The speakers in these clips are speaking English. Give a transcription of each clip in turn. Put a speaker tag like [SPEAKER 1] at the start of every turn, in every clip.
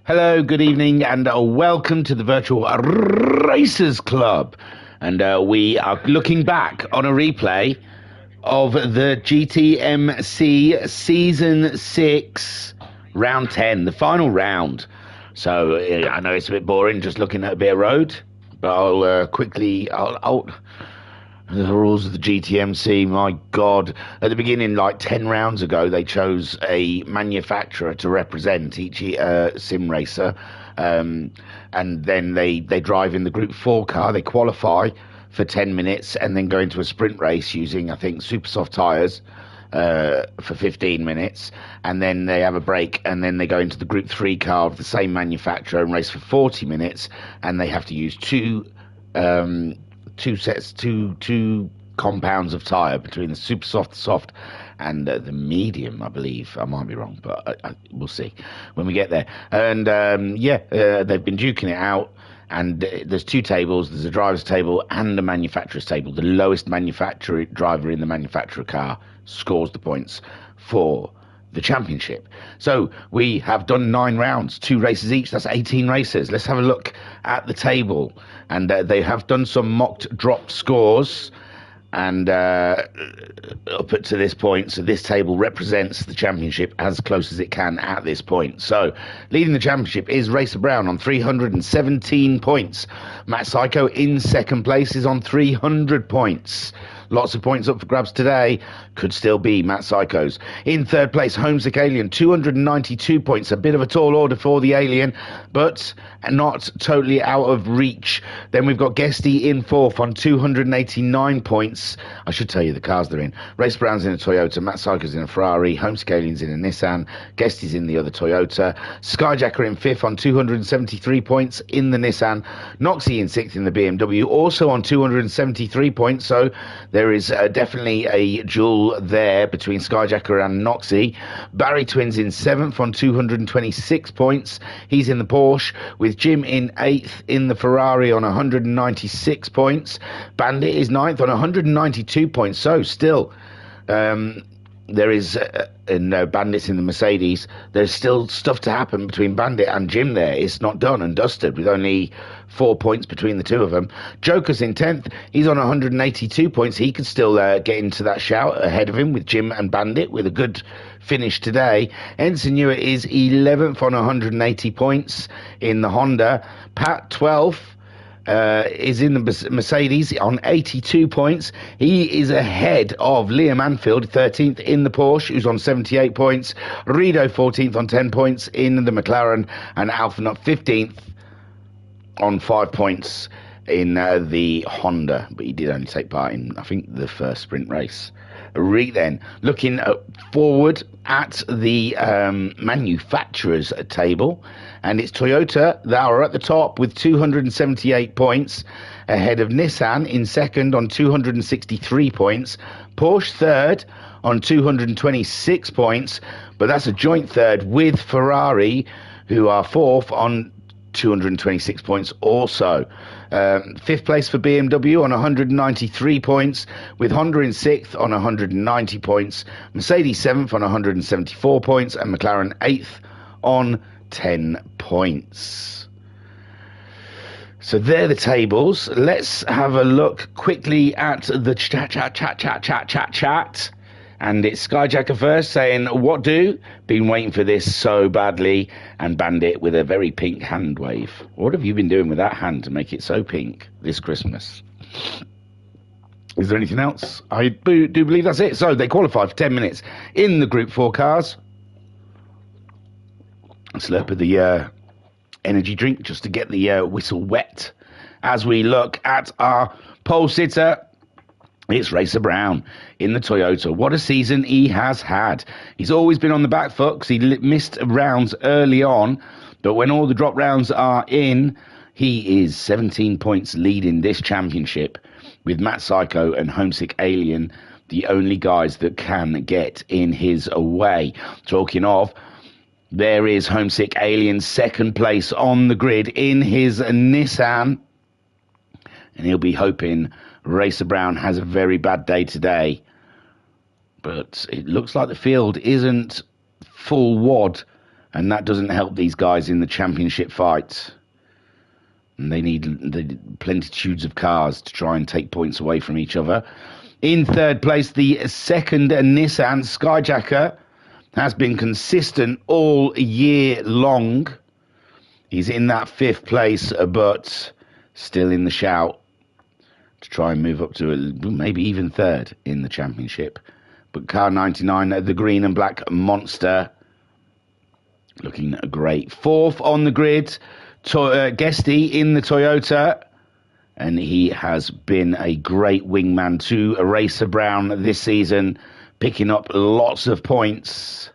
[SPEAKER 1] Hello, good evening, and welcome to the Virtual Racers Club. And we are looking back on a replay of the GTMC Season 6, Round 10, the final round. So I know it's a bit boring just looking at a bit of road, but I'll quickly... The rules of the GTMC, my God. At the beginning, like 10 rounds ago, they chose a manufacturer to represent each sim racer. And then they drive in the Group 4 car. They qualify for 10 minutes and then go into a sprint race using, I think, super soft tyres for 15 minutes. And then they have a break and then they go into the Group 3 car of the same manufacturer and race for 40 minutes. And they have to use two compounds of tyre between the super soft, and the medium, I believe. I might be wrong, but we'll see when we get there. And they've been duking it out, and there's two tables. There's a driver's table and a manufacturer's table. The lowest manufacturer driver in the manufacturer car scores the points for the championship. So we have done 9 rounds, 2 races each. That's 18 races. Let's have a look at the table. And they have done some mocked drop scores and up to this point. So this table represents the championship as close as it can at this point. So leading the championship is Racer Brown on 317 points. Matt Psycho in second place is on 300 points. Lots of points up for grabs today. Could still be Matt Psycho's. In third place, Homesick Alien, 292 points. A bit of a tall order for the Alien, but not totally out of reach. Then we've got Guesty in fourth on 289 points. I should tell you the cars they're in. Race Brown's in a Toyota, Matt Psycho's in a Ferrari, Homesick Alien's in a Nissan, Guesty's in the other Toyota, Skyjacker in fifth on 273 points in the Nissan, Noxie in sixth in the BMW, also on 273 points, so there is definitely a duel there between Skyjacker and Noxie. Barry Twins in 7th on 226 points. He's in the Porsche, with Jim in 8th in the Ferrari on 196 points. Bandit is 9th on 192 points. So still, there is Bandit's in the Mercedes. There's still stuff to happen between Bandit and Jim there. It's not done and dusted with only 4 points between the two of them. Joker's in 10th. He's on 182 points. He could still get into that shout ahead of him with Jim and Bandit with a good finish today. Ensign Newer is 11th on 180 points in the Honda. Pat 12th. Is in the Mercedes on 82 points. He is ahead of Liam Anfield, 13th in the Porsche, who's on 78 points. Rido, 14th on 10 points in the McLaren, and Alphanut, 15th on 5 points in the Honda. But he did only take part in, I think, the first sprint race. Then looking forward at the manufacturers table, and it's Toyota that are at the top with 278 points, ahead of Nissan in second on 263 points, Porsche third on 226 points, but that's a joint third with Ferrari, who are fourth on 226 points also. Fifth place for BMW on 193 points, with Honda in sixth on 190 points, Mercedes seventh on 174 points, and McLaren eighth on 10 points. So they're the tables. Let's have a look quickly at the chat. And it's Skyjacker first saying, "What do? Been waiting for this so badly." And Bandit with a very pink hand wave. What have you been doing with that hand to make it so pink this Christmas? Is there anything else? I do believe that's it. So they qualified for 10 minutes in the Group 4 cars. Slurp of the energy drink just to get the whistle wet. As we look at our pole sitter, it's Racer Brown in the Toyota. What a season he has had. He's always been on the back foot because he missed rounds early on. But when all the drop rounds are in, he is 17 points leading this championship, with Matt Psycho and Homesick Alien the only guys that can get in his way. Talking of, there is Homesick Alien's second place on the grid in his Nissan. And he'll be hoping Racer Brown has a very bad day today. But it looks like the field isn't full wad and that doesn't help these guys in the championship fight. And they need the plenitudes of cars to try and take points away from each other. In third place, the second Nissan Skyjacker has been consistent all year long. He's in that fifth place, but still in the shout to try and move up to maybe even third in the championship. But car 99, the green and black monster, looking great. Fourth on the grid, Guesty in the Toyota, and he has been a great wingman to Racer Brown this season, picking up lots of points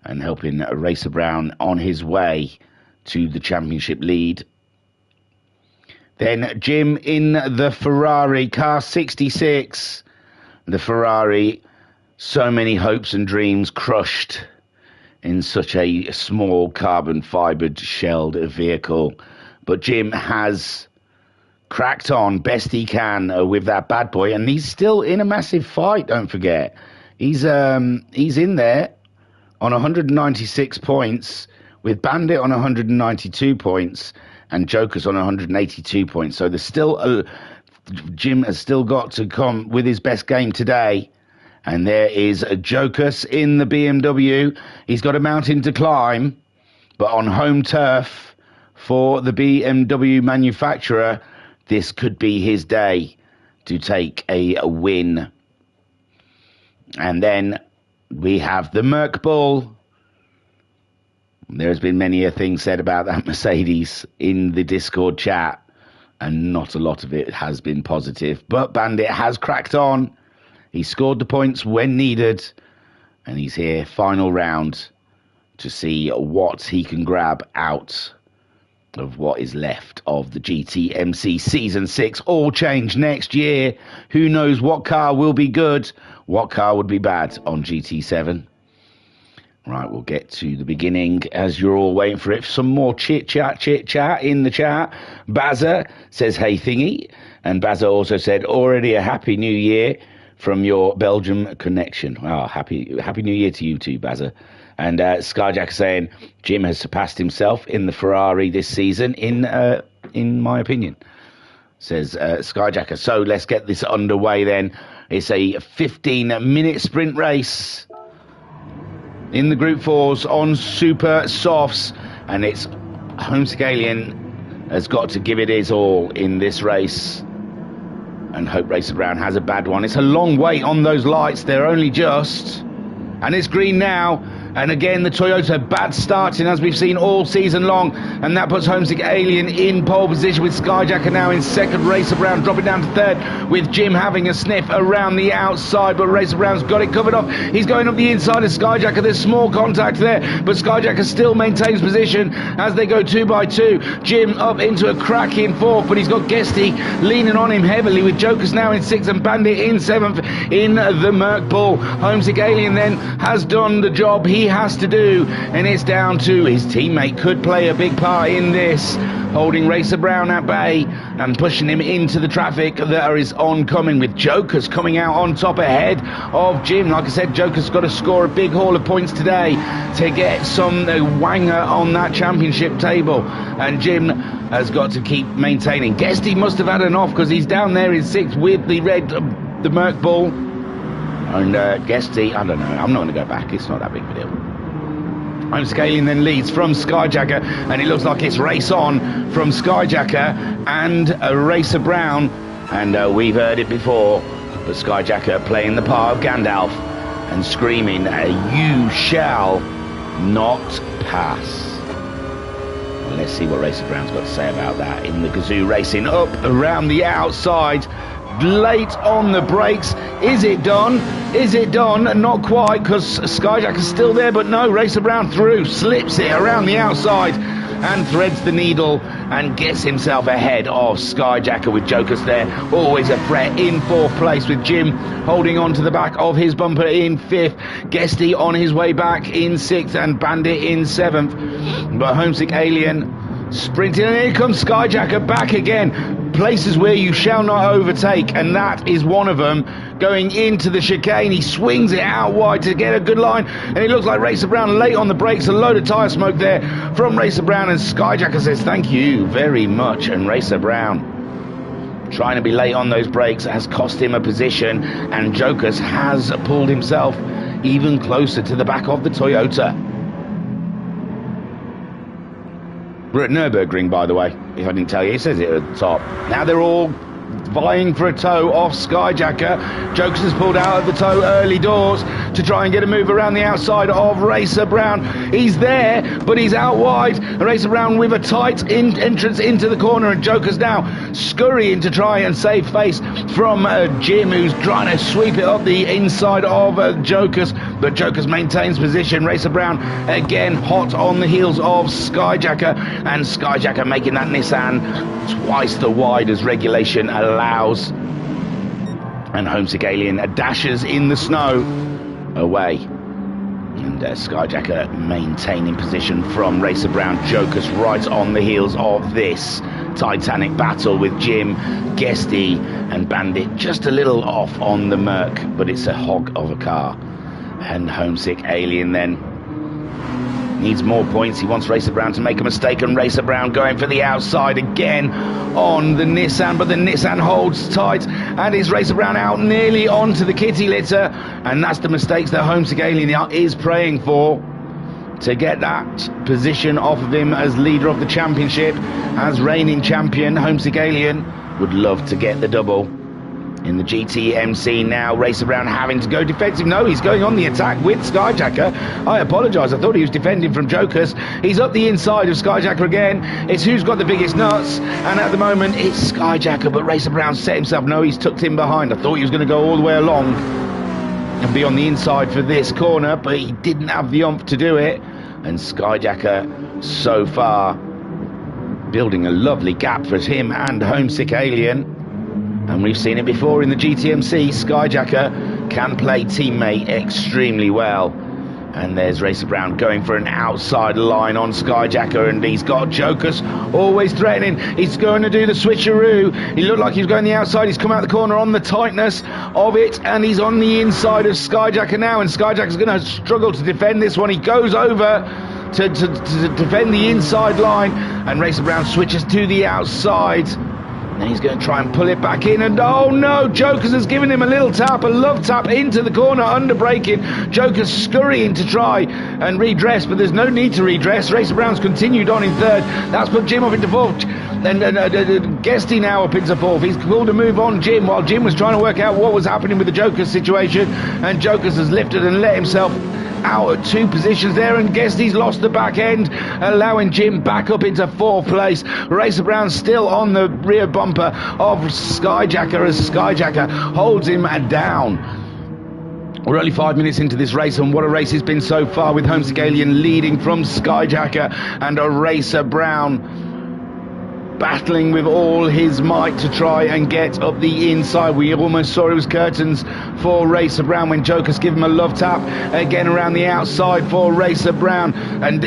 [SPEAKER 1] and helping Racer Brown on his way to the championship lead. Then Jim in the Ferrari, car 66. The Ferrari, so many hopes and dreams crushed in such a small carbon fibered shelled vehicle. But Jim has cracked on best he can with that bad boy, and he's still in a massive fight, don't forget. He's in there on 196 points, with Bandit on 192 points and Jokers on 182 points. So there's still Jim has still got to come with his best game today. And there is Jokers in the BMW. He's got a mountain to climb, but on home turf for the BMW manufacturer, this could be his day to take a win. And then we have the Merc Bull. There's been many a thing said about that Mercedes in the Discord chat, and not a lot of it has been positive. But Bandit has cracked on. He scored the points when needed, and he's here, final round, to see what he can grab out of what is left of the GTMC Season 6. All change next year. Who knows what car will be good, what car would be bad on GT7. Right, we'll get to the beginning as you're all waiting for it. Some more chit-chat in the chat. Bazza says, hey, thingy. And Bazza also said, already a happy new year from your Belgium connection. Wow, happy new year to you too, Bazza. And Skyjack saying, Jim has surpassed himself in the Ferrari this season, in my opinion, says Skyjacker. So let's get this underway then. It's a 15-minute sprint race in the Group 4s on super softs, and it's Homesick Alien has got to give it his all in this race and hope Racer Brown has a bad one. It's a long wait on those lights. They're only just, and it's green now. And again, the Toyota bad starting, as we've seen all season long. And that puts Homesick Alien in pole position, with Skyjacker now in second. Racer Brown dropping down to third, with Jim having a sniff around the outside. But Racer Brown's got it covered off. He's going up the inside of Skyjacker. There's small contact there, but Skyjacker still maintains position as they go 2 by 2. Jim up into a cracking fourth, but he's got Guesty leaning on him heavily, with Jokers now in sixth and Bandit in seventh in the Merc Bull. Homesick Alien then has done the job he has to do, and it's down to his teammate. Could play a big part in this, holding Racer Brown at bay and pushing him into the traffic that is oncoming, with Jokers coming out on top ahead of Jim. Like I said, Jokers got to score a big haul of points today to get some wanger on that championship table, and Jim has got to keep maintaining. Guesty must have had an off, because he's down there in sixth with the the Merc Bull. And Guesty, I don't know, I'm not going to go back, it's not that big of a deal. Homesick Alien then leads from Skyjacker, and it looks like it's race on from Skyjacker and Racer Brown. And we've heard it before, but Skyjacker playing the part of Gandalf and screaming, you shall not pass. Well, let's see what Racer Brown's got to say about that in the Gazoo Racing. Up around the outside, late on the brakes. Is it done? Is it done? Not quite, because Skyjacker's still there, but no, Racer Brown through, slips it around the outside and threads the needle and gets himself ahead of Skyjacker, with Jokers there. Always a threat in fourth place, with Jim holding on to the back of his bumper in fifth. Guesty on his way back in sixth, and Bandit in seventh. But Homesick Alien sprinting, and here comes Skyjacker back again. places where you shall not overtake, and that is one of them. Going into the chicane, he swings it out wide to get a good line, and it looks like Racer Brown late on the brakes. A load of tyre smoke there from Racer Brown, and Skyjacker says thank you very much. And Racer Brown, trying to be late on those brakes, has cost him a position, and Jokers has pulled himself even closer to the back of the Toyota. We're at Nürburgring, by the way, if I didn't tell you. It says it at the top. Now they're all vying for a tow off Skyjacker. Jokers has pulled out of the tow early doors to try and get a move around the outside of Racer Brown. He's there, but he's out wide. Racer Brown with a tight entrance into the corner, and Jokers now scurrying to try and save face from Jim, who's trying to sweep it up the inside of Jokers, but Jokers maintains position. Racer Brown again hot on the heels of Skyjacker, and Skyjacker making that Nissan twice the wide as regulation allows, and Homesick Alien dashes in the snow away, and Skyjacker maintaining position from Racer Brown. Jokers right on the heels of this titanic battle with Jim, Guesty and Bandit just a little off on the Merc, but it's a hog of a car. And Homesick Alien then needs more points. He wants Racer Brown to make a mistake, and Racer Brown going for the outside again on the Nissan, but the Nissan holds tight, and is Racer Brown out nearly onto the kitty litter, and that's the mistakes that Homesick Alien is praying for, to get that position off of him as leader of the championship. As reigning champion, Homesick Alien would love to get the double. In the GTMC now, Racer Brown having to go defensive. No, he's going on the attack with Skyjacker. I apologise, I thought he was defending from Jokers. He's up the inside of Skyjacker again. It's who's got the biggest nuts, and at the moment it's Skyjacker, but Racer Brown set himself. No, he's tucked in behind. I thought he was going to go all the way along and be on the inside for this corner, but he didn't have the oomph to do it. And Skyjacker so far building a lovely gap for him and Homesick Alien. And we've seen it before in the GTMC. Skyjacker can play teammate extremely well. And there's Racer Brown going for an outside line on Skyjacker, and he's got Jokers always threatening. He's going to do the switcheroo. He looked like he was going the outside. He's come out the corner on the tightness of it, and he's on the inside of Skyjacker now, and Skyjacker's going to struggle to defend this one. He goes over to defend the inside line, and Racer Brown switches to the outside. And he's going to try and pull it back in, and oh no, Jokers has given him a little tap, a love tap into the corner, under braking. Jokers scurrying to try and redress, but there's no need to redress. Racer Brown's continued on in third. That's put Jim off into fourth. And Guesty now up into fourth. He's called a move on Jim while Jim was trying to work out what was happening with the Jokers situation, and Jokers has lifted and let himself out at two positions there, and Guesty's lost the back end, allowing Jim back up into fourth place. Racer Brown still on the rear bumper of Skyjacker as Skyjacker holds him down. We're only 5 minutes into this race, and what a race it's been so far, with Homesick Alien leading from Skyjacker, and a Racer Brown battling with all his might to try and get up the inside. We almost saw it was curtains for Racer Brown when Jokers give him a love tap again around the outside for Racer Brown. And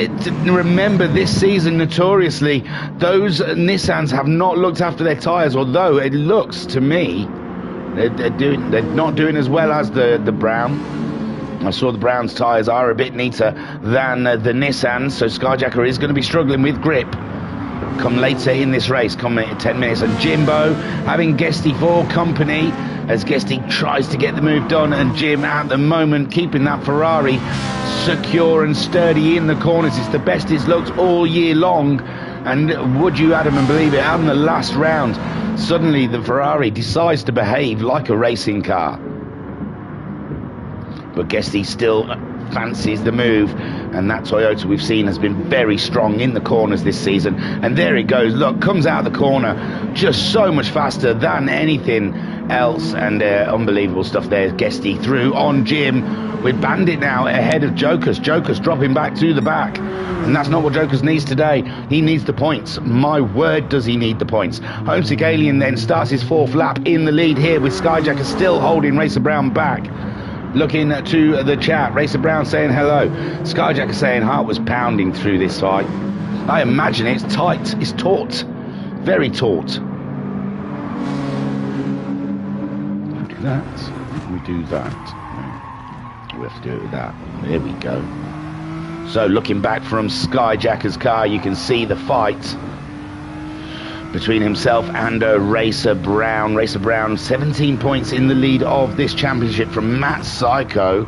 [SPEAKER 1] remember, this season notoriously those Nissans have not looked after their tyres, although it looks to me they're not doing as well as the Brown. I saw the Brown's tyres are a bit neater than the Nissans, so Skyjacker is going to be struggling with grip come later in this race, come at 10 minutes. And Jimbo having Guesty for company as Guesty tries to get the move done, and Jim at the moment keeping that Ferrari secure and sturdy in the corners. It's the best it's looked all year long, and would you Adam and believe it, out in the last round suddenly the Ferrari decides to behave like a racing car. But Guesty still fancies the move, and that Toyota we've seen has been very strong in the corners this season. And there it goes, look, comes out of the corner just so much faster than anything else, and unbelievable stuff there. Guesty through on Jim with Bandit now ahead of Jokers. Jokers dropping back to the back, and that's not what Jokers needs today. He needs the points. My word, does he need the points. Homesick Alien then starts his fourth lap in the lead here, with Skyjacker still holding Racer Brown back. Looking to the chat, Racer Brown saying hello. Skyjacker saying heart was pounding through this fight. I imagine it's tight, it's taut, very taut. that. We do that. We have to do it with that. There we go. So looking back from Skyjacker's car, you can see the fight between himself and Racer Brown. Racer Brown 17 points in the lead of this championship from Matt Psycho,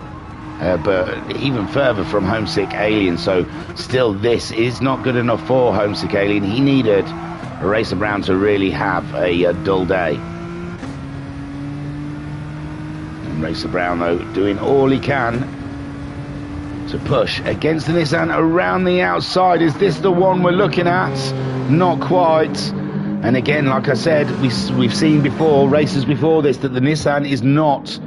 [SPEAKER 1] but even further from Homesick Alien. So still, this is not good enough for Homesick Alien. He needed Racer Brown to really have a dull day. And Racer Brown, though, doing all he can to push against the Nissan around the outside. Is this the one we're looking at? Not quite. And again, like I said, we've seen before, races before this, that the Nissan is not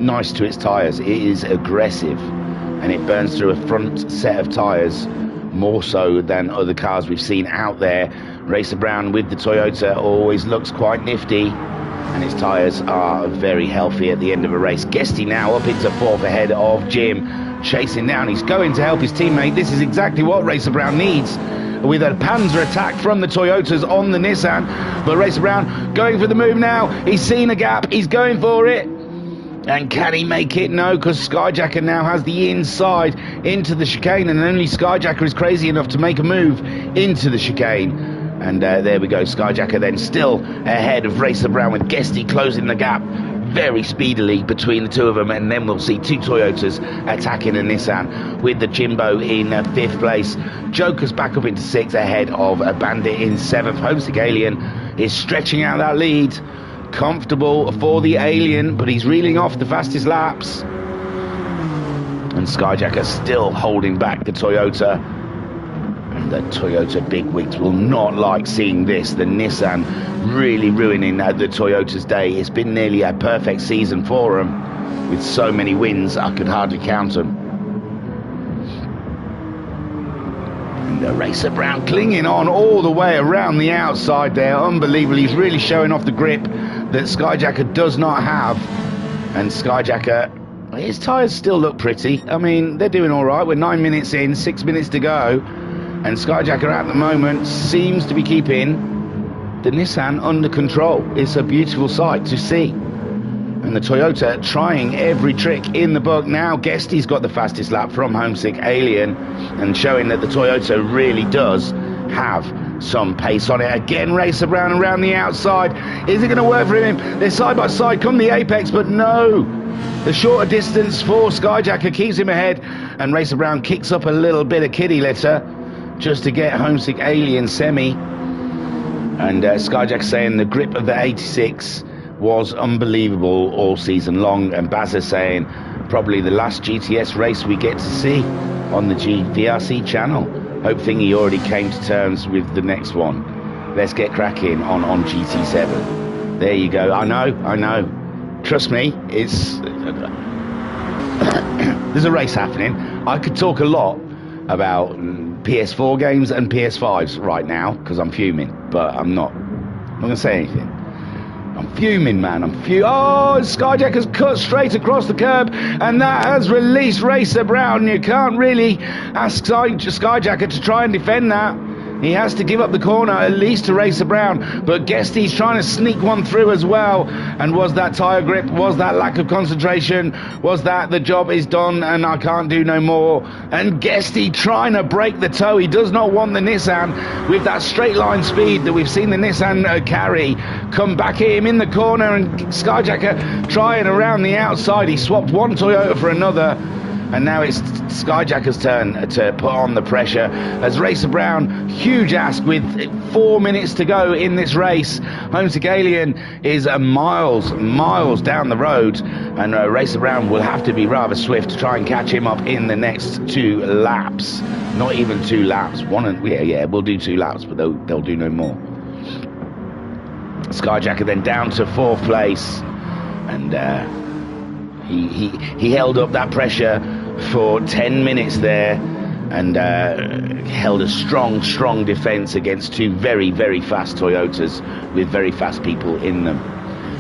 [SPEAKER 1] nice to its tyres. It is aggressive, and it burns through a front set of tyres more so than other cars we've seen out there. Racer Brown with the Toyota always looks quite nifty, and his tyres are very healthy at the end of a race. Guesty now up into fourth ahead of Jim, chasing down. He's going to help his teammate. This is exactly what Racer Brown needs, with a Panzer attack from the Toyotas on the Nissan. But Racer Brown going for the move now. He's seen a gap. He's going for it. And can he make it? No, because Skyjacker now has the inside into the chicane, and only Skyjacker is crazy enough to make a move into the chicane. And there we go. Skyjacker then still ahead of Racer Brown, with Guesty closing the gap very speedily between the two of them. And then we'll see two Toyotas attacking a Nissan, with the Jimbo in fifth place. Joker's back up into sixth ahead of a Bandit in seventh. Homesick Alien is stretching out that lead. Comfortable for the Alien, but he's reeling off the fastest laps. And Skyjacker still holding back the Toyota. And the Toyota bigwigs will not like seeing this. The Nissan really ruining the Toyota's day. It's been nearly a perfect season for them, with so many wins I could hardly count them. And Racer Brown clinging on all the way around the outside there. Unbelievable. He's really showing off the grip that Skyjacker does not have. And Skyjacker, his tyres still look pretty. I mean, they're doing all right. We're 9 minutes in, 6 minutes to go. And Skyjacker at the moment seems to be keeping the Nissan under control. It's a beautiful sight to see. And the Toyota trying every trick in the book. Now Guesty's got the fastest lap from Homesick Alien, and showing that the Toyota really does have some pace on it. Again, Racer Brown around the outside. Is it going to work for him? They're side by side, come the apex, but no. The shorter distance for Skyjacker keeps him ahead, and Racer Brown kicks up a little bit of kitty litter just to get Homesick Alien semi. And Skyjacker saying the grip of the 86 was unbelievable all season long, and Bazza saying probably the last GTS race we get to see on the VRC channel. Hope Thingy already came to terms with the next one. Let's get cracking on GT7. There you go. I know. Trust me, it's there's a race happening. I could talk a lot about PS4 games and PS5s right now because I'm fuming, but I'm not going to say anything. I'm fuming, man. Oh, Skyjacker's cut straight across the curb, and that has released Racer Brown. You can't really ask Skyjacker to try and defend that. He has to give up the corner, at least to Racer Brown. But Guesty's trying to sneak one through as well. And was that tyre grip? Was that lack of concentration? Was that the job is done and I can't do no more? And Guesty trying to break the toe. He does not want the Nissan with that straight line speed that we've seen the Nissan carry come back at him in the corner. And Skyjacker trying around the outside. He swapped one Toyota for another. And now it's Skyjacker's turn to put on the pressure as Racer Brown, huge ask with 4 minutes to go in this race. Homesick Alien is miles down the road, and Racer Brown will have to be rather swift to try and catch him up in the next 2 laps. Not even 2 laps. We'll do 2 laps, but they'll do no more. Skyjacker then down to 4th place, and he held up that pressure for 10 minutes there, and held a strong defense against 2 very fast Toyotas with very fast people in them.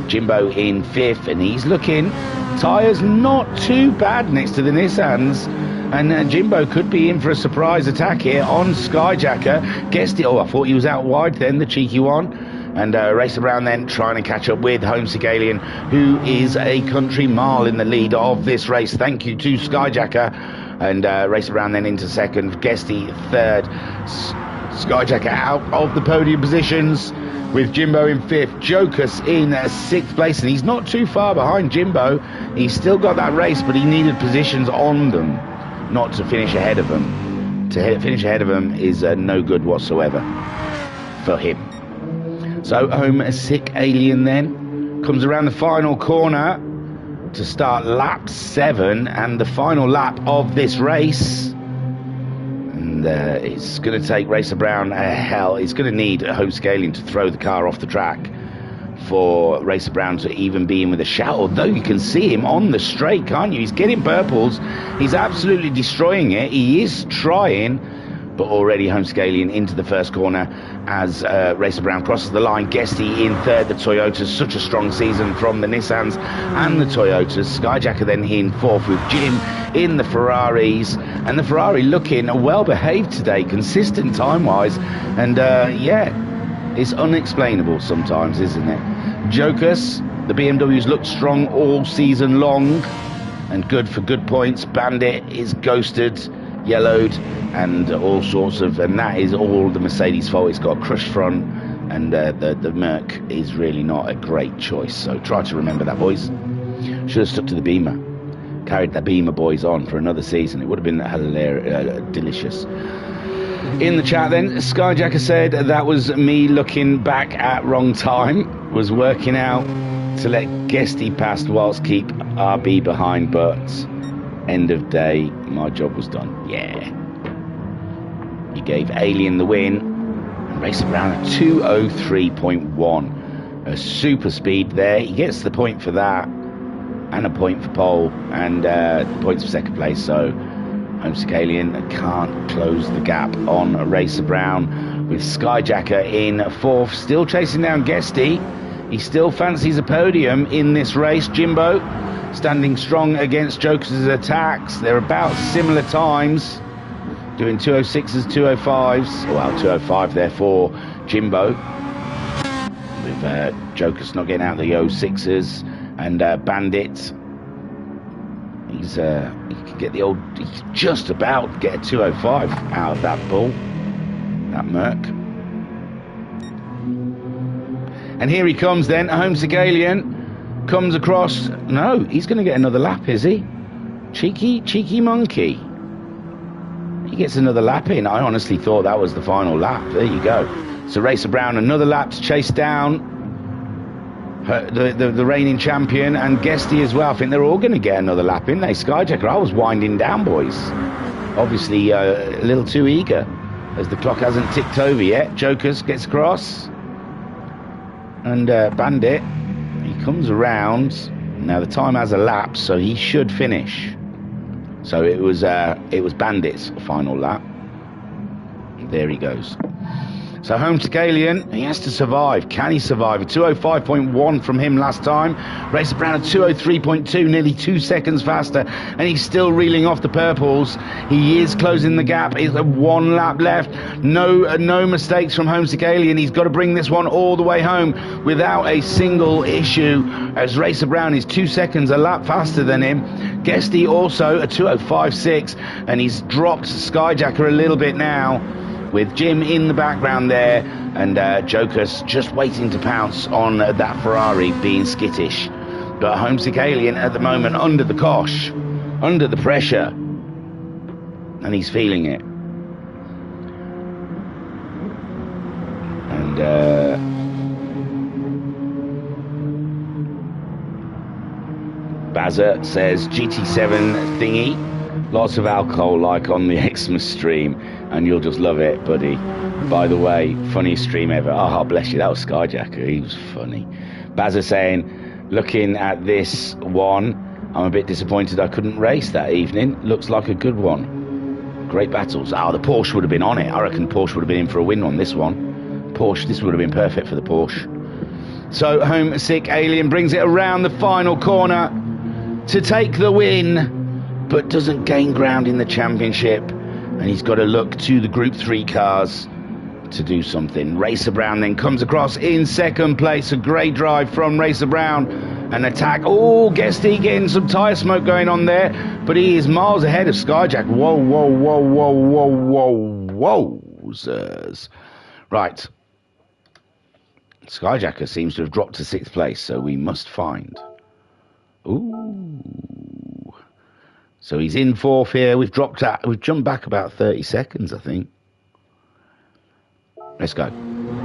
[SPEAKER 1] Jimbo in 5th, and he's looking tyres not too bad next to the Nissans, and Jimbo could be in for a surprise attack here on Skyjacker. Guessed it. I thought he was out wide then, the cheeky one. And Racer Brown then trying to catch up with Homesick Alien, who is a country mile in the lead of this race. Thank you to Skyjacker. And Racer Brown then into second, Guesty third, Skyjacker out of the podium positions with Jimbo in fifth, Jokus in sixth place, and he's not too far behind Jimbo. He's still got that race, but he needed positions on them, not to finish ahead of them. To finish ahead of them is no good whatsoever for him. So Homesick Alien then comes around the final corner to start lap 7 and the final lap of this race. And it's going to take Racer Brown hell. It's going to need Homesick Alien to throw the car off the track for Racer Brown to even be in with a shout. Although you can see him on the straight, can't you? He's getting purples. He's absolutely destroying it. He is trying, but already Homesick Alien into the first corner as Racer Brown crosses the line. Guesty in third, the Toyotas. Such a strong season from the Nissans and the Toyotas. Skyjacker then in fourth with Jim in the Ferraris. And the Ferrari looking well behaved today, consistent time-wise. And yeah, it's unexplainable sometimes, isn't it? Jokus, the BMWs looked strong all season long and good for good points. Bandit is ghosted, yellowed, and all sorts of, and that is all the Mercedes fault. It's got a crushed front, and the Merc is really not a great choice. So try to remember that, boys. Should have stuck to the Beamer, carried the Beamer boys on for another season. It would have been hilarious, delicious. In the chat then, Skyjacker said that was me looking back at wrong time, was working out to let Guesty past whilst keep RB behind, but end of day, my job was done. Yeah. He gave Alien the win. And Racer Brown at 2:03.1. A super speed there. He gets the point for that. And a point for pole. And points for second place. So Homesick Alien can't close the gap on Racer Brown. With Skyjacker in fourth. Still chasing down Guesty. He still fancies a podium in this race. Jimbo standing strong against Jokus' attacks. They're about similar times, doing 206s, 205s. Well, 205 there for Jimbo, with Jokus not getting out the 06s, and Bandit. He can get the old. He can just about get a 205 out of that bull, that Merc. And here he comes then, Homesick Alien. Comes across. No, he's going to get another lap, is he? Cheeky monkey. He gets another lap in. I honestly thought that was the final lap. There you go. So Racer Brown, another lap to chase down the reigning champion, and Guesty as well. I think they're all going to get another lap in. They Skyjacker, I was winding down, boys. Obviously a little too eager, as the clock hasn't ticked over yet. Jokus gets across. And Bandit, he comes around. Now the time has elapsed, so he should finish. So it was Bandit's final lap. There he goes. So Homesick Alien, he has to survive. Can he survive? A 205.1 from him last time. Racer Brown at 203.2, nearly 2 seconds faster, and he's still reeling off the purples. He is closing the gap. It's one lap left. No mistakes from Homesick Alien. He's got to bring this one all the way home without a single issue, as Racer Brown is 2 seconds a lap faster than him. Guesty also a 205.6, and he's dropped Skyjacker a little bit now, with Jim in the background there, and Jokus just waiting to pounce on that Ferrari, being skittish. But Homesick Alien at the moment under the cosh, under the pressure, and he's feeling it. And Bazza says GT7 thingy, lots of alcohol like on the Xmas stream, and you'll just love it, buddy. By the way, funniest stream ever. Oh, bless you, that was Skyjacker. He was funny. Bazza saying, looking at this one, I'm a bit disappointed I couldn't race that evening. Looks like a good one. Great battles. Oh, the Porsche would have been on it. I reckon Porsche would have been in for a win on this one. Porsche, this would have been perfect for the Porsche. So Homesick Alien brings it around the final corner to take the win, but doesn't gain ground in the championship. And he's got to look to the Group 3 cars to do something. Racer Brown then comes across in second place. A great drive from Racer Brown. An attack. Oh, Guesty getting some tyre smoke going on there, but he is miles ahead of Skyjack. Whoa, whoa, whoa, whoa, whoa, whoa, whoa. Right. Skyjacker seems to have dropped to 6th place, so we must find. Ooh. So he's in 4th here. We've jumped back about 30 seconds, I think. Let's go.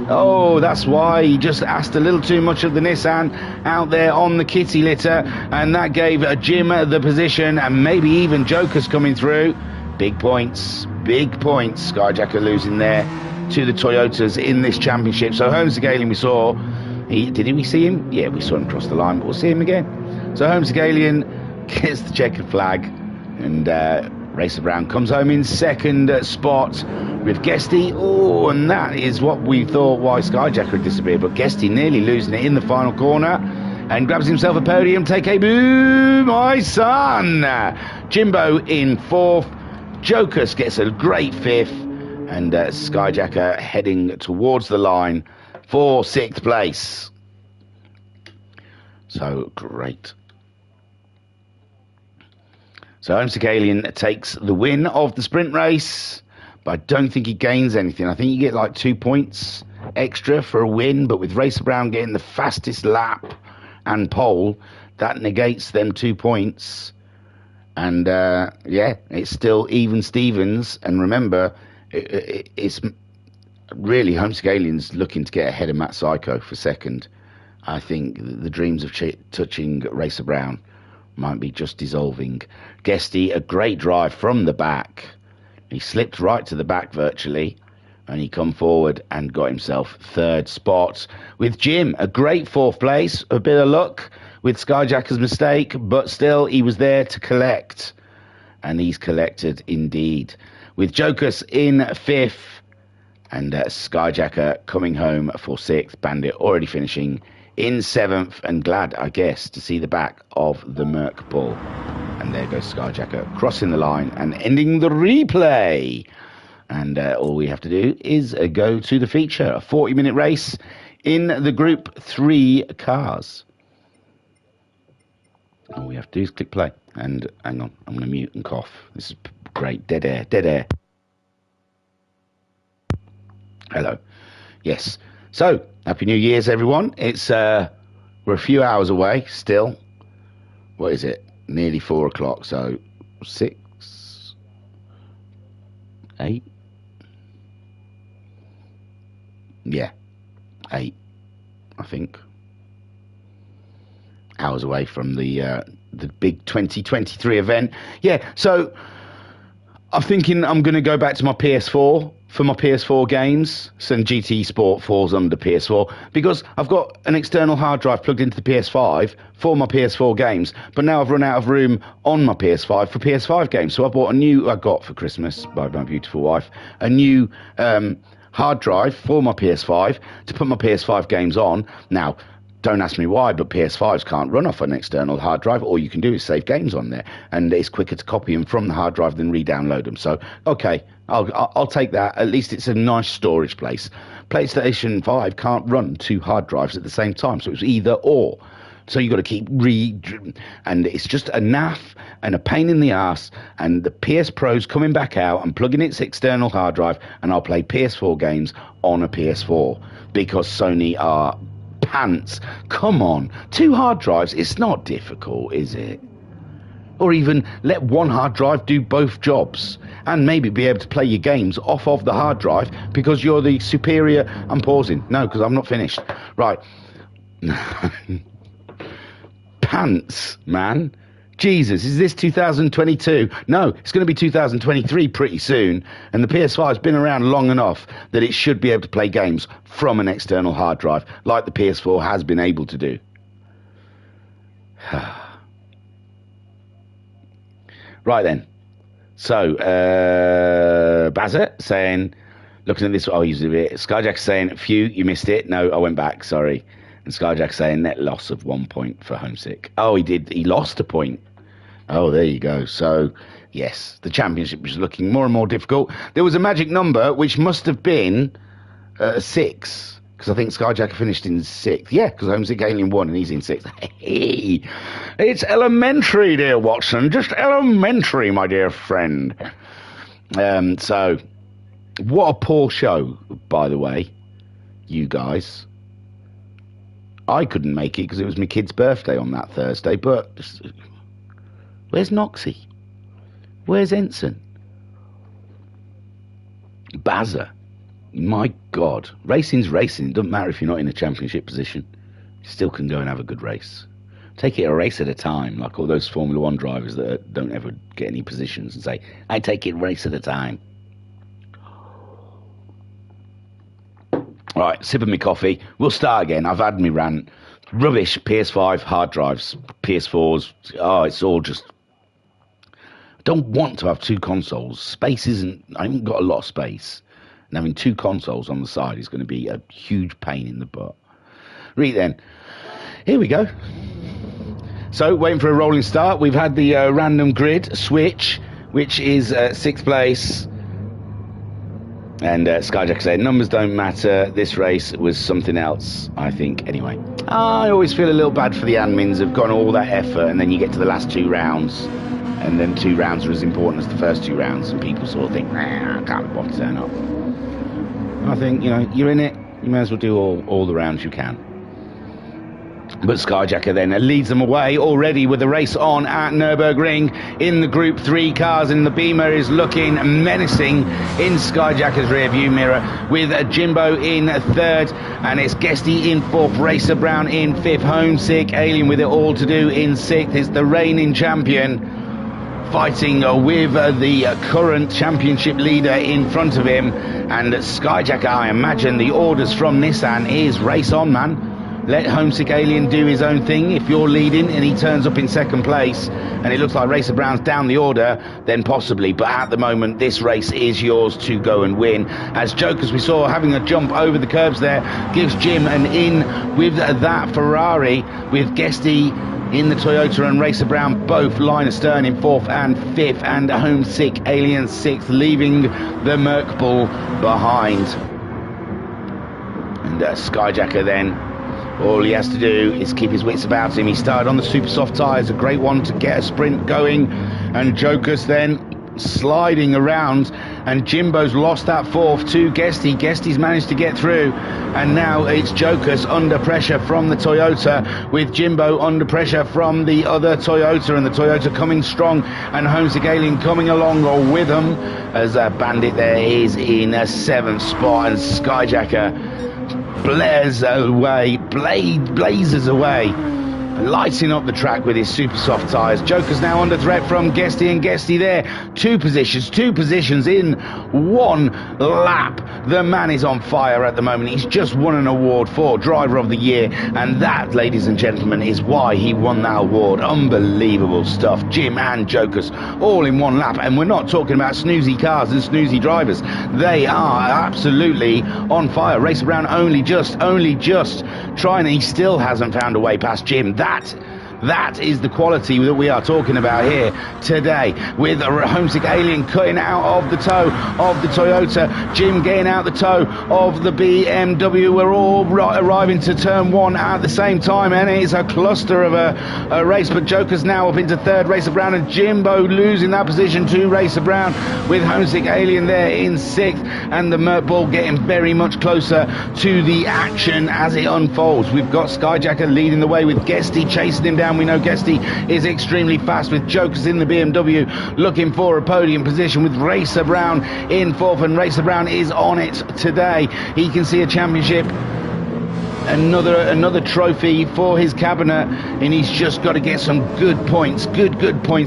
[SPEAKER 1] Oh, that's why he just asked a little too much of the Nissan out there on the kitty litter, and that gave Jim the position, and maybe even Joker's coming through. Big points, big points. Skyjacker losing there to the Toyotas in this championship. So Holmes Galian we saw, did we see him? Yeah, we saw him cross the line, but we'll see him again. So Holmes Galian gets the checkered flag, and Racer Brown comes home in 2nd spot with Guesty. Oh, and that is what we thought why Skyjacker had disappeared, but Guesty nearly losing it in the final corner and grabs himself a podium. Take a boo, my son. Jimbo in 4th. Jokers gets a great 5th, and Skyjacker heading towards the line for 6th place. So great. So Homsegalian takes the win of the sprint race, but I don't think he gains anything. I think you get like 2 points extra for a win, but with Racer Brown getting the fastest lap and pole, that negates them 2 points. And yeah, it's still even Stevens. And remember, it's really Homsegalian's looking to get ahead of Matt Psycho for 2nd. I think the dreams of touching Racer Brown might be just dissolving. Guesty, a great drive from the back. He slipped right to the back virtually, and he come forward and got himself 3rd spot. With Jim, a great 4th place, a bit of luck with Skyjacker's mistake, but still he was there to collect, and he's collected indeed. With Jokers in 5th, and Skyjacker coming home for 6th. Bandit already finishing in 7th, and glad, I guess, to see the back of the Merc Bull. And there goes Skyjacker crossing the line and ending the replay. And all we have to do is go to the feature, a 40-minute race in the Group 3 cars. All we have to do is click play. And hang on, I'm going to mute and cough. This is great. Dead air, dead air. Hello. Yes. So, Happy New Year's, everyone. It's we're a few hours away still. What is it? Nearly 4 o'clock. So 6, 8. Yeah, 8. I think. Hours away from the big 2023 event. Yeah. So I'm thinking I'm going to go back to my PS4 for my PS4 games. So GTSport falls under PS4 because I've got an external hard drive plugged into the PS5 for my PS4 games, but now I've run out of room on my PS5 for PS5 games. So I got for Christmas by my beautiful wife, a new hard drive for my PS5 to put my PS5 games on. Now, don't ask me why, but PS5s can't run off an external hard drive. All you can do is save games on there, and it's quicker to copy them from the hard drive than re-download them. So, okay, I'll take that. At least it's a nice storage place. PlayStation 5 can't run 2 hard drives at the same time, so it's either or. So you've got to keep and it's just a naff and a pain in the ass. And the PS Pro's coming back out and plugging its external hard drive, and I'll play PS4 games on a PS4 because Sony are pants. Come on, 2 hard drives, it's not difficult, is it? Or even let one hard drive do both jobs and maybe be able to play your games off of the hard drive because you're the superior. I'm pausing. No, because I'm not finished. Right. Pants, man. Jesus, is this 2022? No, it's going to be 2023 pretty soon, and the PS5's been around long enough that it should be able to play games from an external hard drive, like the PS4 has been able to do. Right then. So, Bazza saying, looking at this, I'll use it a bit. Skyjack saying, phew, you missed it. No, I went back, sorry. And Skyjack saying, net loss of 1 point for Homesick. Oh, he did. He lost a point. Oh, there you go. So, yes, the championship was looking more and more difficult. There was a magic number, which must have been 6, because I think Skyjacker finished in 6th. Yeah, because Homesick Alien won and he's in 6th. Hey, it's elementary, dear Watson. Just elementary, my dear friend. So, what a poor show, by the way, you guys. I couldn't make it because it was my kid's birthday on that Thursday, but where's Noxie? Where's Ensign? Bazza. My God. Racing's racing. It doesn't matter if you're not in a championship position. You still can go and have a good race. Take it a race at a time, like all those Formula 1 drivers that don't ever get any positions and say, I take it a race at a time. Right, sip of my coffee. We'll start again. I've had me rant. Rubbish. PS5, hard drives, PS4s. Oh, it's all just... I don't want to have 2 consoles. Space isn't... I haven't got a lot of space. And having 2 consoles on the side is going to be a huge pain in the butt. Right then. Here we go. So, waiting for a rolling start. We've had the random grid switch, which is 6th place. And Skyjack said, numbers don't matter. This race was something else, I think. Anyway, I always feel a little bad for the admins. Have gone all that effort, and then you get to the last 2 rounds, and then 2 rounds are as important as the first 2 rounds, and people sort of think, I can't bother turn up. I think, you know, you're in it. You may as well do all the rounds you can. But Skyjacker then leads them away already with the race on at Nürburgring in the Group 3 cars, and the Beamer is looking menacing in Skyjacker's rear view mirror with Jimbo in 3rd, and it's Guesty in 4th, Racer Brown in 5th, Homesick Alien with it all to do in 6th. It's the reigning champion fighting with the current championship leader in front of him, and Skyjacker, I imagine the orders from Nissan is race on, man. Let Homesick Alien do his own thing. If you're leading and he turns up in 2nd place and it looks like Racer Brown's down the order, then possibly. But at the moment, this race is yours to go and win. As Jokers, we saw having a jump over the curbs there, gives Jim an in with that Ferrari, with Guesty in the Toyota and Racer Brown both line astern in 4th and 5th, and Homesick Alien 6th, leaving the Merc Bull behind. And Skyjacker then, all he has to do is keep his wits about him. He started on the super soft tyres, a great one to get a sprint going, and Jokers then sliding around, and Jimbo's lost that 4th to Guesty. Guesty's managed to get through, and now it's Jokers under pressure from the Toyota, with Jimbo under pressure from the other Toyota, and the Toyota coming strong, and Homesick Alien coming along with them, as Bandit there is in a 7th spot, and Skyjacker blazes away, lighting up the track with his super soft tyres. Joker's now under threat from Guesty, and Guesty there, 2 positions in 1 lap. The man is on fire at the moment. He's just won an award for Driver of the Year, and that, ladies and gentlemen, is why he won that award. Unbelievable stuff. Jim and Jokers all in 1 lap, and we're not talking about snoozy cars and snoozy drivers. They are absolutely on fire. Racer Brown only just trying, and he still hasn't found a way past Jim. That is the quality that we are talking about here today, with a Homesick Alien cutting out of the toe of the Toyota, Jim getting out the toe of the BMW. We're all arriving to turn 1 at the same time, and it's a cluster of a race, but Joker's now up into 3rd, Racer Brown, and Jimbo losing that position to Racer Brown, with Homesick Alien there in 6th, and the Merc Bull getting very much closer to the action as it unfolds. We've got Skyjacker leading the way, with Guesty chasing him down. We know Guesty is extremely fast, with Jokers in the BMW looking for a podium position, with Racer Brown in 4th, and Racer Brown is on it today. He can see a championship, another trophy for his cabinet, and he's just got to get some good points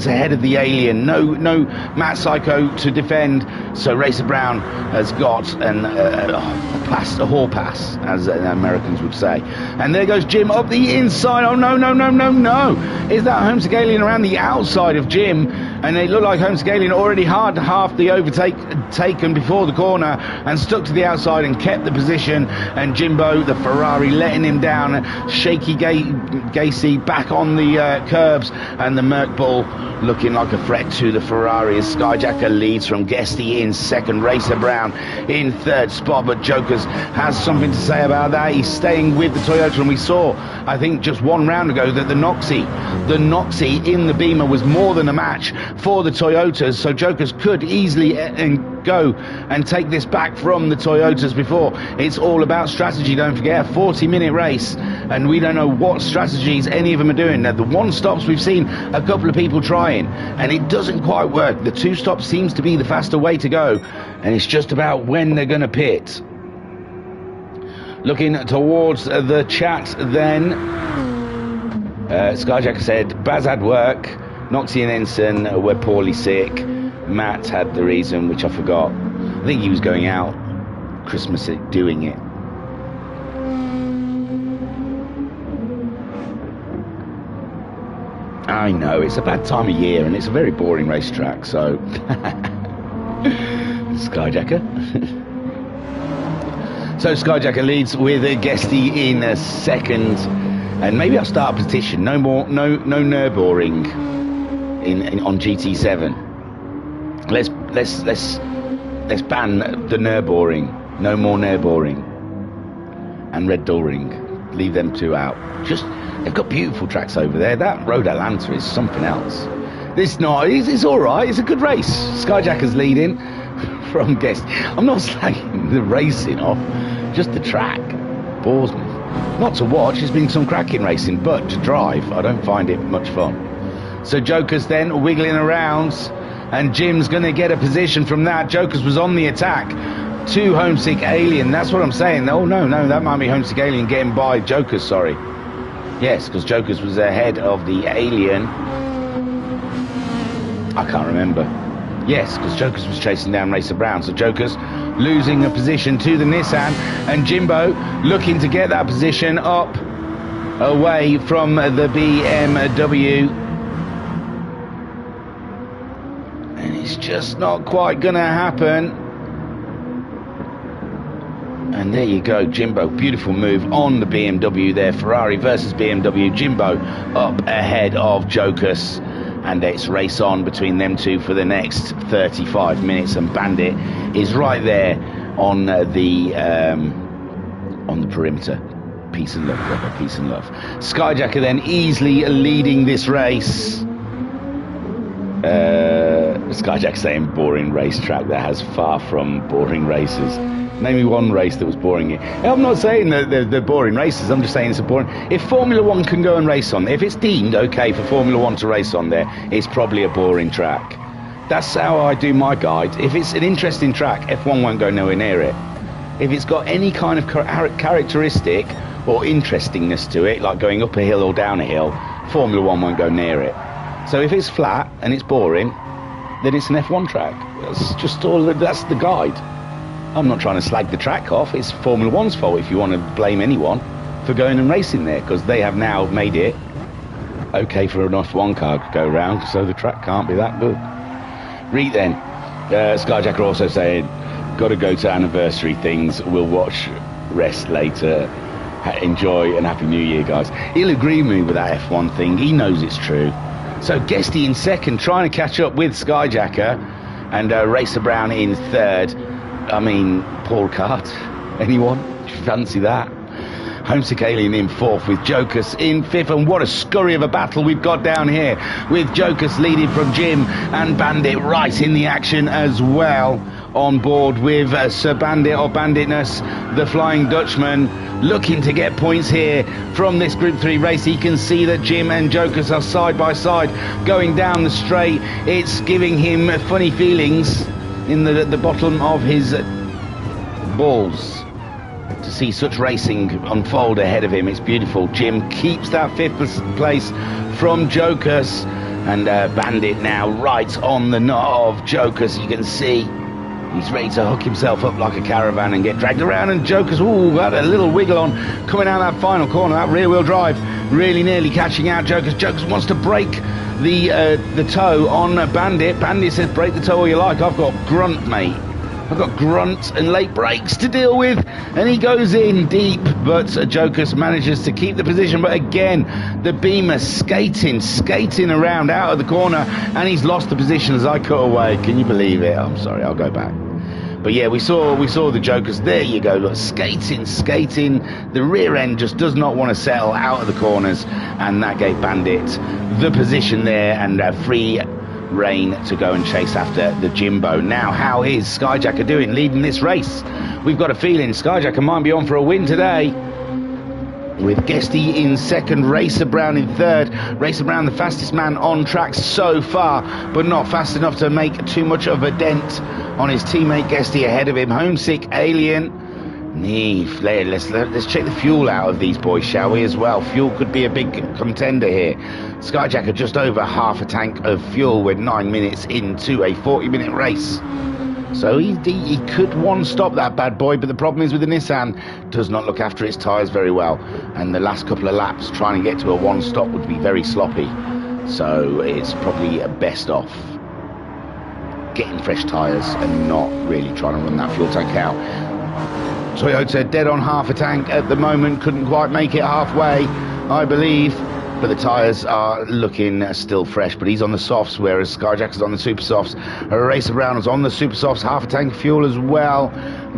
[SPEAKER 1] ahead of the Alien. No Matt Psycho to defend, so Racer Brown has got a hall pass, as Americans would say. And there goes Jim up the inside. Oh no, is that Homesick Alien around the outside of Jim? and it looked like Home Scalian already had half the overtake taken before the corner and stuck to the outside and kept the position, and Jimbo, the Ferrari, letting him down. Shaky Gacy back on the curbs, and the Merc Bull looking like a threat to the Ferrari as Skyjacker leads from Guesty in second, Racer Brown in third spot, but Jokers has something to say about that. He's staying with the Toyota, and we saw, I think just one round ago, that the Noxie in the Beamer was more than a match for the Toyotas, so Jokers could easily go and take this back from the Toyotas before. It's all about strategy, don't forget, a 40-minute race, and we don't know what strategies any of them are doing. Now, the one stops we've seen a couple of people trying, and it doesn't quite work. The two stops seems to be the faster way to go, and it's just about when they're going to pit. Looking towards the chat then, Skyjacker said Baz had work, Noxie and Ensign were poorly sick, Matt had the reason, which I forgot. I think he was going out Christmas doing it. I know, it's a bad time of year and it's a very boring racetrack, so Skyjacker. So Skyjacker leads with Guesty in a second, and maybe I'll start a petition. No Nürburgring on GT7. Let's ban the Nürburgring. No more Nürburgring and Red Bull Ring. Leave them two out. They've got beautiful tracks over there. That Road Atlanta is something else. It's all right. It's a good race. Skyjacker's leading from Guest. I'm not slagging the racing off, just the track bores me. Not to watch, there's been some cracking racing, but to drive, I don't find it much fun. So Joker's then wiggling around, and Jim's going to get a position from that. Joker's was on the attack to Homesick Alien. That's what I'm saying. Oh, no, that might be Homesick Alien getting by Joker's, sorry. Yes, because Joker's was ahead of the Alien. I can't remember. Yes, because Jokers was chasing down Racer Brown. So Jokers losing a position to the Nissan, and Jimbo looking to get that position up away from the BMW. And it's just not quite going to happen. And there you go, Jimbo, beautiful move on the BMW there. Ferrari versus BMW, Jimbo up ahead of Jokers. And it's race on between them two for the next 35 minutes, and Bandit is right there on the perimeter. Peace and love, brother, peace and love. Skyjacker then easily leading this race. Skyjack saying boring racetrack. That has far from boring races. Name me one race that was boring. I'm not saying that they're boring races. I'm just saying it's a boring. If Formula One can go and race on, if it's deemed okay for Formula One to race on there, it's probably a boring track. That's how I do my guide. If it's an interesting track, F1 won't go nowhere near it. If it's got any kind of characteristic or interestingness to it, like going up a hill or down a hill, Formula One won't go near it. So if it's flat and it's boring, then it's an F1 track. That's just all. That's the guide. I'm not trying to slag the track off. It's Formula One's fault if you want to blame anyone for going and racing there, because they have now made it okay for an F1 car to go round, so the track can't be that good. Read then. Skyjacker also saying, got to go to anniversary things. We'll watch rest later. Enjoy and Happy New Year, guys. He'll agree with me with that F1 thing. He knows it's true. So Guesty in second, trying to catch up with Skyjacker, and Racer Brown in third. I mean, Paul Cart. Anyone? Fancy that? Homesick Alien in fourth, with Jokers in fifth, and what a scurry of a battle we've got down here, with Jokers leading from Jim, and Bandit right in the action as well, on board with Sir Bandit, or Banditness, the Flying Dutchman, looking to get points here from this Group 3 race. He can see that Jim and Jokers are side by side going down the straight. It's giving him funny feelings in the bottom of his balls to see such racing unfold ahead of him. It's beautiful. Jim keeps that fifth place from Jokers, and Bandit now right on the knot of Jokers. You can see he's ready to hook himself up like a caravan and get dragged around, and Jokers, ooh, had a little wiggle on coming out that final corner. That rear wheel drive really nearly catching out Jokers. Jokers wants to break the toe on Bandit. Bandit says, break the toe all you like. I've got grunt, mate. I've got grunt and late brakes to deal with, and he goes in deep, but Jokus manages to keep the position. But again, the Beamer skating around out of the corner, and he's lost the position as I cut away. Can you believe it? I'm sorry, I'll go back. But yeah, we saw the Jokus. There you go, look, skating. The rear end just does not want to settle out of the corners, and that gave Bandit the position there and free reign to go and chase after the Jimbo. Now, how is Skyjacker doing leading this race? We've got a feeling Skyjacker might be on for a win today, with Guesty in second, Racer Brown in third. Racer Brown, the fastest man on track so far, but not fast enough to make too much of a dent on his teammate Guesty ahead of him. Homesick Alien. Let's check the fuel out of these boys, shall we, as well? Fuel could be a big contender here. Skyjacker just over half a tank of fuel. We're 9 minutes into a 40-minute race. So he could one-stop that bad boy, but the problem is with the Nissan, does not look after its tyres very well. And the last couple of laps, trying to get to a one-stop would be very sloppy. So it's probably best off getting fresh tyres and not really trying to run that fuel tank out. Toyota dead on half a tank at the moment, couldn't quite make it halfway, I believe, but the tyres are looking still fresh. But he's on the softs, whereas Skyjacker's on the super softs. Racer Brown is on the super softs, half a tank of fuel as well,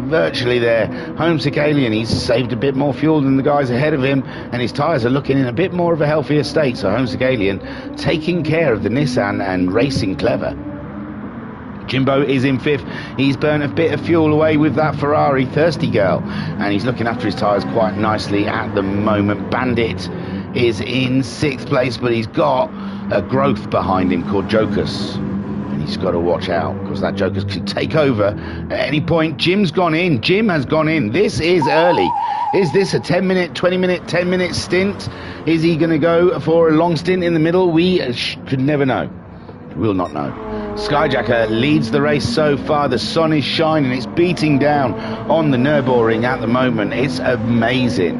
[SPEAKER 1] virtually there. Homesick Alien, he's saved a bit more fuel than the guys ahead of him, and his tyres are looking in a bit more of a healthier state. So Homesick Alien taking care of the Nissan and racing clever. Jimbo is in fifth. He's burnt a bit of fuel away with that Ferrari, Thirsty Girl, and he's looking after his tyres quite nicely at the moment. Bandit is in sixth place, but he's got a growth behind him called Jokus, and he's got to watch out, because that Jokus could take over at any point. Jim has gone in. This is early. Is this a 10-minute, 20-minute, 10-minute stint? Is he going to go for a long stint in the middle? We could never know. We'll not know. Skyjacker leads the race so far. The sun is shining. It's beating down on the Nürburgring at the moment. It's amazing.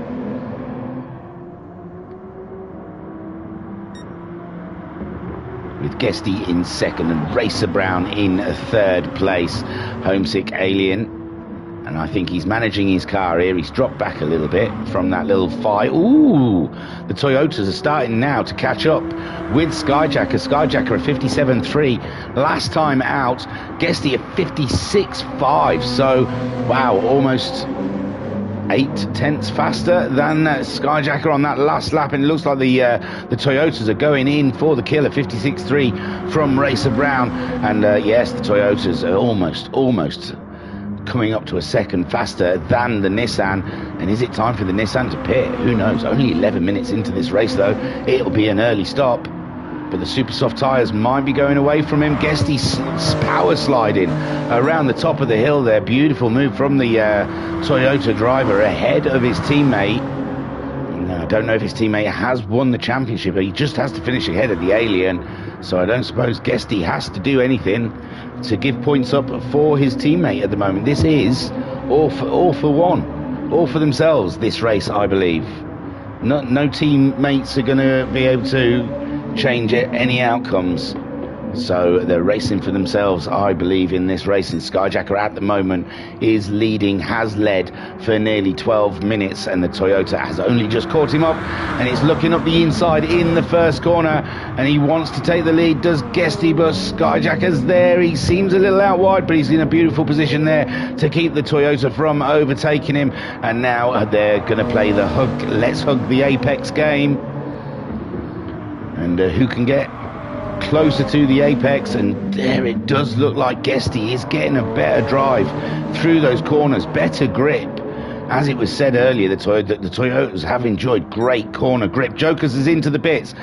[SPEAKER 1] With Guesty in second and Racer Brown in third place. Homesick Alien. And I think he's managing his car here. He's dropped back a little bit from that little fight. Ooh, the Toyotas are starting now to catch up with Skyjacker. Skyjacker at 57.3 last time out. Guesty at 56.5. So, wow, almost 8/10 faster than Skyjacker on that last lap. And it looks like the Toyotas are going in for the kill at 56.3 from Racer Brown. And yes, the Toyotas are almost coming up to a second faster than the Nissan. And is it time for the Nissan to pit? Who knows? Only 11 minutes into this race though. It'll be an early stop, but the super soft tyres might be going away from him. Guesty's power sliding around the top of the hill there. Beautiful move from the Toyota driver ahead of his teammate. I don't know if his teammate has won the championship, but he just has to finish ahead of the Alien. So I don't suppose Guesty has to do anything to give points up for his teammate at the moment. This is all for one, all for themselves, this race, I believe. No teammates are going to be able to change any outcomes. So they're racing for themselves, I believe, in this race. And Skyjacker at the moment is leading, has led for nearly 12 minutes, and the Toyota has only just caught him up, and it's looking up the inside in the first corner, and he wants to take the lead, does Guesty, but Skyjacker's there. He seems a little out wide, but he's in a beautiful position there to keep the Toyota from overtaking him. And now they're going to play the let's hug the apex game, and who can get closer to the apex. And there it does look like Guesty is getting a better drive through those corners, better grip. As it was said earlier, the Toyotas have enjoyed great corner grip. Jokus is into the pits.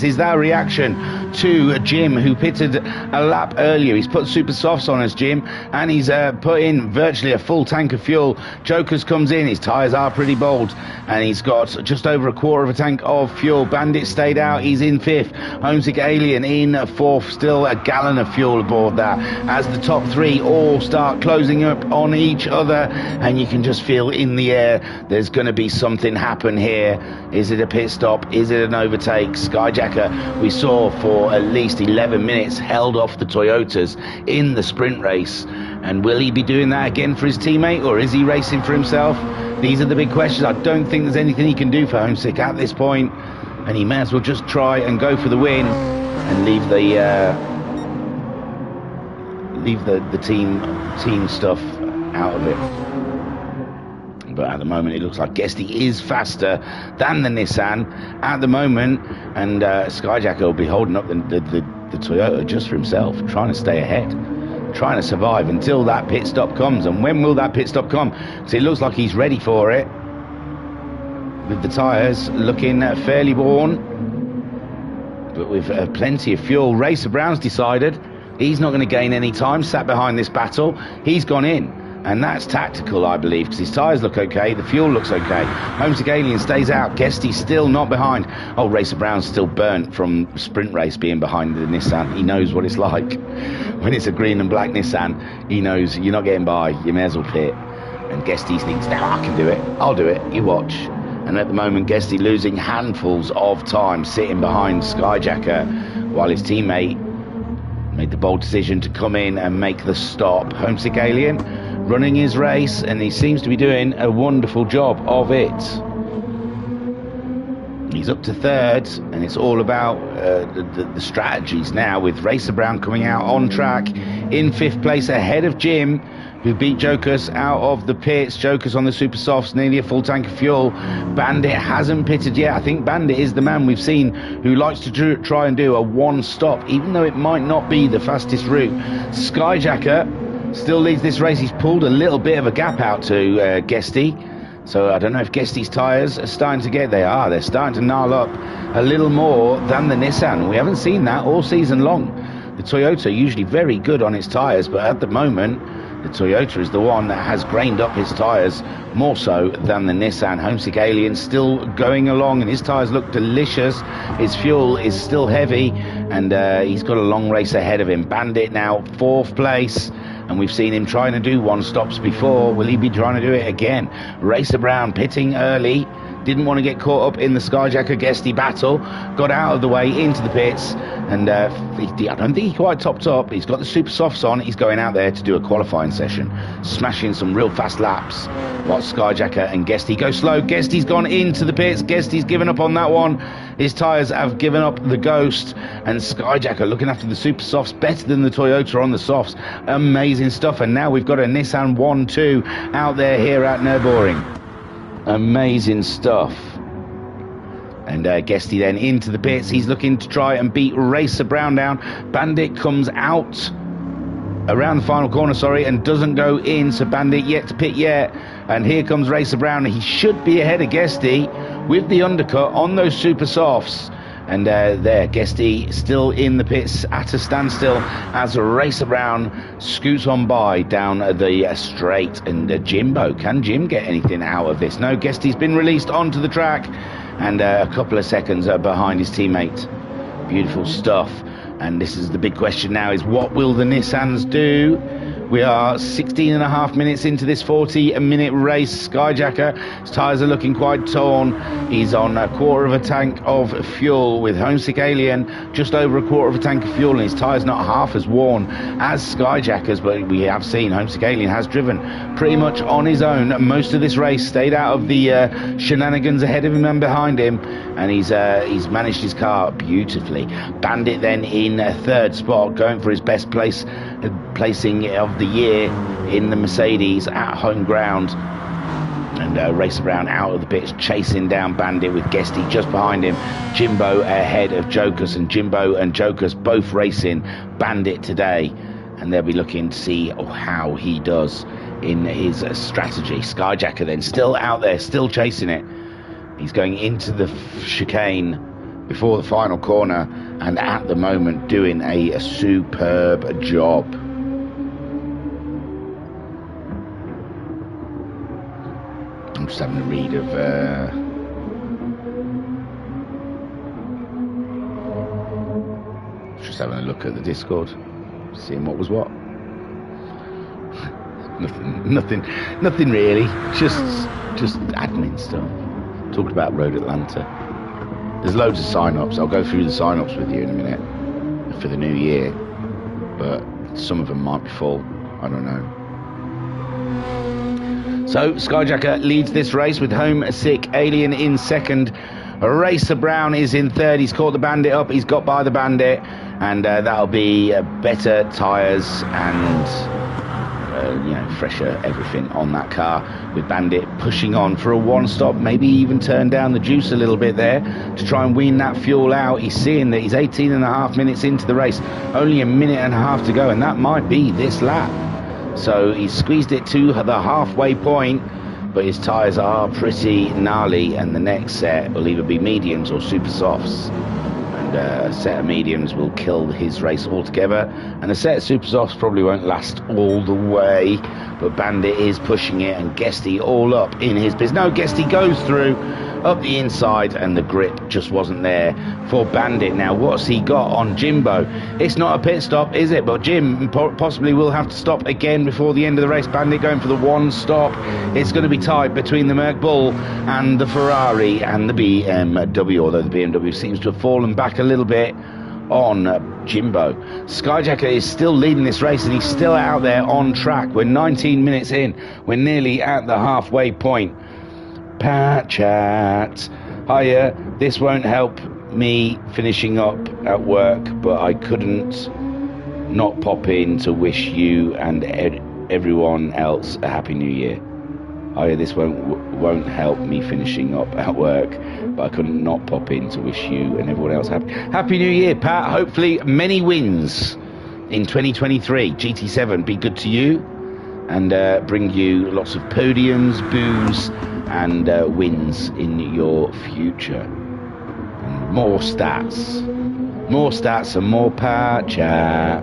[SPEAKER 1] Is that a reaction to Jim, who pitted a lap earlier? He's put super softs on us, Jim, and he's put in virtually a full tank of fuel. Jokus comes in. His tyres are pretty bold, and he's got just over a quarter of a tank of fuel. Bandit stayed out. He's in fifth. Homesick Alien in fourth. Still a gallon of fuel aboard that, as the top three all start closing up on each other. And you can just feel in the air there's going to be something happen here. Is it a pit stop? Is it an overtake? Skyjacker, we saw for at least 11 minutes, held off the Toyotas in the sprint race. And will he be doing that again for his teammate, or is he racing for himself? These are the big questions. I don't think there's anything he can do for Homesick at this point, and he may as well just try and go for the win and leave the team stuff out of it. But at the moment, it looks like Guesty is faster than the Nissan at the moment, and Skyjacker will be holding up the Toyota just for himself, trying to stay ahead, trying to survive until that pit stop comes. And when will that pit stop come? So it looks like he's ready for it, with the tyres looking fairly worn, but with plenty of fuel. Racer Brown's decided he's not going to gain any time, sat behind this battle. He's gone in, and that's tactical, I believe, because his tyres look okay, the fuel looks okay. Homesick Alien stays out. Guesty's still not behind. Oh, Racer Brown's still burnt from sprint race being behind the Nissan. He knows what it's like. When it's a green and black Nissan, he knows you're not getting by, you may as well pit. And Guesty thinks, now I can do it, I'll do it, you watch. And at the moment, Guesty losing handfuls of time, sitting behind Skyjacker, while his teammate made the bold decision to come in and make the stop. Homesick Alien running his race, and he seems to be doing a wonderful job of it. He's up to third, and it's all about the strategies now, with Racer Brown coming out on track in 5th place ahead of Jim, who beat Jokers out of the pits. Jokers on the super softs, nearly a full tank of fuel. Bandit hasn't pitted yet. I think Bandit is the man we've seen who likes to try and do a one stop, even though it might not be the fastest route. Skyjacker still leads this race. He's pulled a little bit of a gap out to Guesty. So I don't know if Guesty's tyres are starting to get, they're starting to gnarl up a little more than the Nissan. We haven't seen that all season long. The Toyota usually very good on its tyres, but at the moment, the Toyota is the one that has grained up his tyres more so than the Nissan. Homesick Alien still going along, and his tyres look delicious. His fuel is still heavy, and he's got a long race ahead of him. Bandit now 4th place, and we've seen him trying to do one stops before. Will he be trying to do it again? Racer Brown pitting early. Didn't want to get caught up in the Skyjacker Guesty battle. Got out of the way into the pits, and I don't think he quite topped up. He's got the super softs on. He's going out there to do a qualifying session, smashing some real fast laps. While Skyjacker and Guesty go slow. Guesty's gone into the pits. Guesty's given up on that one. His tyres have given up the ghost, and Skyjacker looking after the super softs better than the Toyota on the softs. Amazing stuff. And now we've got a Nissan 1-2 out there here at Nürburgring. Amazing stuff. And Guesty then into the pits. He's looking to try and beat Racer Brown down. Bandit comes out around the final corner, and doesn't go in. So Bandit yet to pit yet. And here comes Racer Brown. He should be ahead of Guesty with the undercut on those super softs. And there, Guesty still in the pits at a standstill as Racer Brown scoots on by down the straight. And Jimbo, can Jim get anything out of this? No, Guesty's been released onto the track, and a couple of seconds behind his teammate. Beautiful stuff. And this is the big question now, is what will the Nissans do? We are 16 and a half minutes into this 40-minute race. Skyjacker, his tyres are looking quite torn. He's on a quarter of a tank of fuel, with Homesick Alien just over a quarter of a tank of fuel, and his tyres not half as worn as Skyjacker's. But we have seen Homesick Alien has driven pretty much on his own most of this race, stayed out of the shenanigans ahead of him and behind him, and he's managed his car beautifully. Bandit then in 3rd spot, going for his best placing of the year in the Mercedes at home ground. And Racer Brown out of the pits, chasing down Bandit, with Guesty just behind him. Jimbo ahead of Jokers, and Jimbo and Jokers both racing Bandit today, and they'll be looking to see how he does in his strategy. Skyjacker then still out there, still chasing it. He's going into the chicane before the final corner, and at the moment doing a superb job. I'm just having a read of just having a look at the Discord, seeing what was what. Nothing really. Just admin stuff. Talked about Road Atlanta. There's loads of sign-ups. I'll go through the sign-ups with you in a minute for the new year, but some of them might be full. I don't know. So Skyjacker leads this race with Homesick Alien in second. Racer Brown is in third. He's caught the Bandit up. He's got by the Bandit, and that'll be better tyres and fresher everything on that car, with Bandit pushing on for a one-stop, maybe even turn down the juice a little bit there to try and wean that fuel out. He's seeing that he's 18.5 minutes into the race, only a minute and a half to go, and that might be this lap. So he's squeezed it to the halfway point, but his tyres are pretty gnarly, and the next set will either be mediums or super softs. A set of mediums will kill his race altogether, and a set of super softs probably won't last all the way, but Bandit is pushing it, and Guesty all up in his business. No, Guesty goes through up the inside, and the grip just wasn't there for Bandit. Now, what's he got on Jimbo? It's not a pit stop, is it? But Jim possibly will have to stop again before the end of the race. Bandit going for the one stop. It's going to be tied between the Merc Bull and the Ferrari and the BMW, although the BMW seems to have fallen back a little bit on Jimbo. Skyjacker is still leading this race, and he's still out there on track. We're 19 minutes in. We're nearly at the halfway point. Pat chat. Hiya, this won't help me finishing up at work, but I couldn't not pop in to wish you and everyone else a happy new year. Hiya, this won't help me finishing up at work, but I couldn't not pop in to wish you and everyone else happy new year, Pat. Hopefully many wins in 2023. GT7 be good to you, and bring you lots of podiums, booze, and wins in your future. And more stats and more power chat.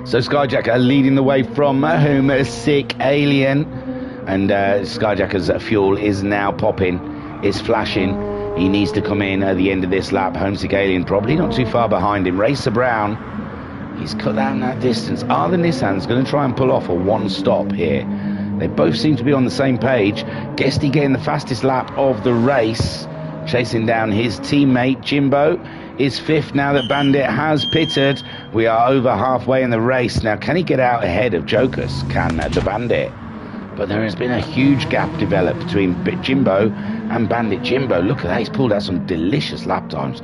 [SPEAKER 1] So Skyjacker leading the way from Homesick Alien, and Skyjacker's fuel is now popping, is flashing. He needs to come in at the end of this lap. Homesick Alien probably not too far behind him. Racer Brown, he's cut down that distance. Are the Nissans going to try and pull off a one stop here? They both seem to be on the same page. Guesty getting the fastest lap of the race, chasing down his teammate. Jimbo is fifth now that Bandit has pitted. We are over halfway in the race. Now, can he get out ahead of Jokers? Can the Bandit? But there has been a huge gap developed between Jimbo and Bandit. Jimbo, look at that, he's pulled out some delicious lap times.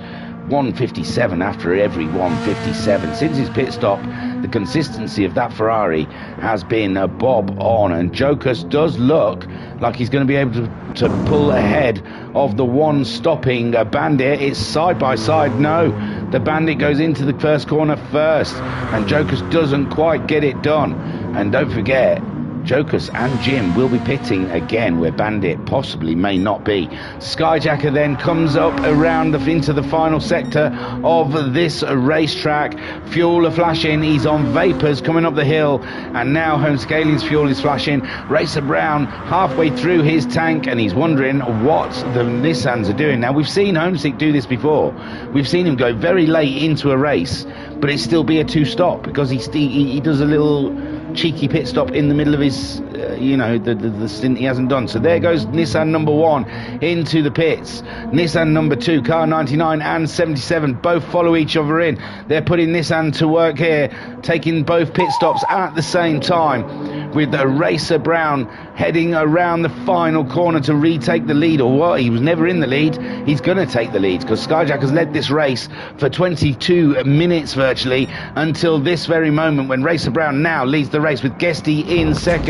[SPEAKER 1] 157 after every 157. Since his pit stop, the consistency of that Ferrari has been a bob on, and Jokers does look like he's going to be able to pull ahead of the one stopping Bandit. It's side by side. No, the Bandit goes into the first corner first, and Jokers doesn't quite get it done. And don't forget, Jokers and Jim will be pitting again, where Bandit possibly may not be. Skyjacker then comes up around into the final sector of this racetrack. Fuel are flashing. He's on vapors coming up the hill, and now Homesick Alien's fuel is flashing. Racer Brown halfway through his tank, and he's wondering what the Nissans are doing. Now, we've seen Homesick do this before. We've seen him go very late into a race, but it still be a two-stop, because he does a little cheeky pit stop in the middle of his the stint he hasn't done. So there goes Nissan number 1 into the pits. Nissan number 2, car 99 and 77 both follow each other in. They're putting Nissan to work here, taking both pit stops at the same time, with the Racer Brown heading around the final corner to retake the lead. Or what? He was never in the lead. He's going to take the lead, because Skyjacker's led this race for 22 minutes virtually until this very moment, when Racer Brown now leads the race with Guesty in second.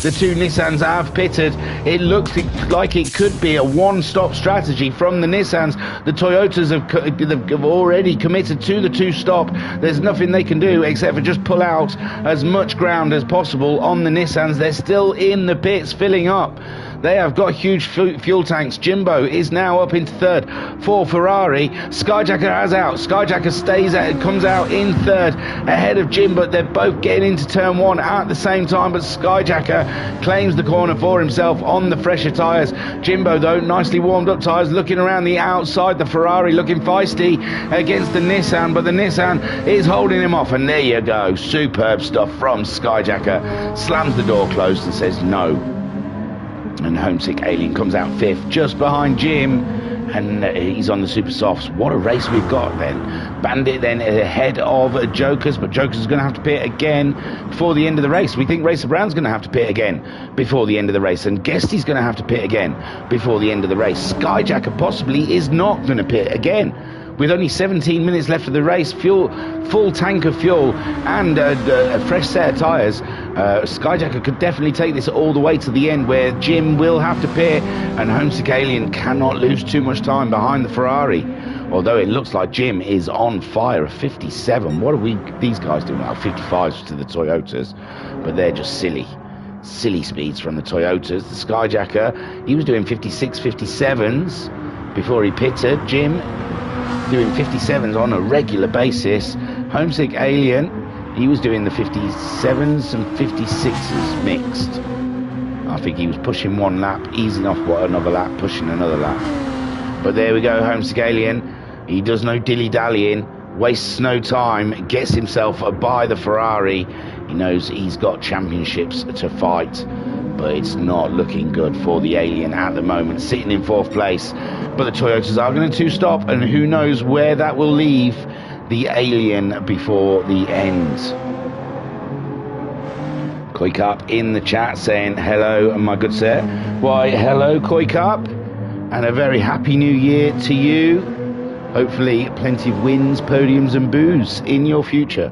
[SPEAKER 1] The two Nissans have pitted. It looks like it could be a one-stop strategy from the Nissans. The Toyotas have already committed to the two-stop. There's nothing they can do except for just pull out as much ground as possible on the Nissans. They're still in the pits filling up. They have got huge fuel tanks. Jimbo is now up into third for Ferrari. Skyjacker has out. Skyjacker comes out in third ahead of Jim, but they're both getting into turn one at the same time. But Skyjacker claims the corner for himself on the fresher tyres. Jimbo, though, nicely warmed up tyres, looking around the outside. The Ferrari looking feisty against the Nissan, but the Nissan is holding him off. And there you go. Superb stuff from Skyjacker. Slams the door closed and says no. And Homesick Alien comes out fifth, just behind Jim, and he's on the super softs. What a race we've got then. Bandit then ahead of Jokers, but Jokers is going to have to pit again before the end of the race. We think Racer Brown's going to have to pit again before the end of the race, and Guesty's going to have to pit again before the end of the race. Skyjacker possibly is not going to pit again. With only 17 minutes left of the race, full tank of fuel and a fresh set of tyres, Skyjacker could definitely take this all the way to the end, where Jim will have to pit, and Homesick Alien cannot lose too much time behind the Ferrari. Although it looks like Jim is on fire, a 57. What are these guys doing? Well, 55s to the Toyotas, but they're just silly speeds from the Toyotas. The Skyjacker, he was doing 56, 57s before he pitted. Jim doing 57s on a regular basis. Homesick Alien, he was doing the 57s and 56s mixed. I think he was pushing one lap, easing off another lap, pushing another lap. But there we go, Homesick Alien. He does no dilly-dallying, wastes no time, gets himself by the Ferrari. He knows he's got championships to fight, but it's not looking good for the Alien at the moment, sitting in fourth place. But the Toyotas are going to two-stop, and who knows where that will leave the Alien before the end. Koi Cup in the chat saying, hello, my good sir. Why, hello, Koi Cup, and a very happy new year to you. Hopefully plenty of wins, podiums and boos in your future.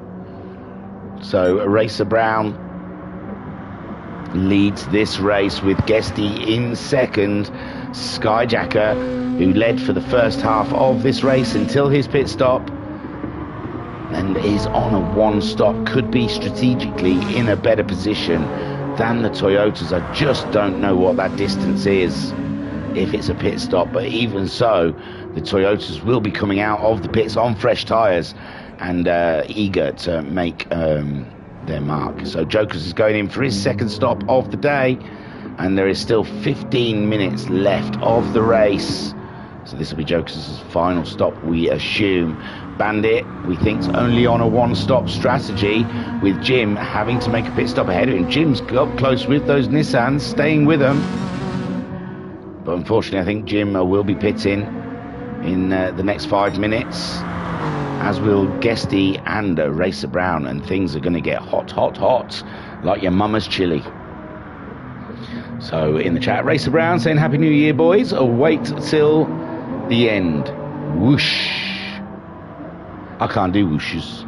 [SPEAKER 1] So Racer Brown leads this race with Guesty in second. Skyjacker, who led for the first half of this race until his pit stop and is on a one stop, could be strategically in a better position than the Toyotas. I just don't know what that distance is if it's a pit stop, but even so, the Toyotas will be coming out of the pits on fresh tyres and eager to make their mark. So Jokers is going in for his second stop of the day, and there is still 15 minutes left of the race. So this will be Jokers' final stop, we assume. Bandit, we think, is only on a one-stop strategy, with Jim having to make a pit stop ahead of him. Jim's got close with those Nissans, staying with them. But unfortunately, I think Jim will be pitting in the next 5 minutes, as will Guesty and Racer Brown, and things are going to get hot, hot, hot, like your mama's chili. So in the chat, Racer Brown saying, Happy New Year, boys. Wait till the end. Whoosh. I can't do whooshes.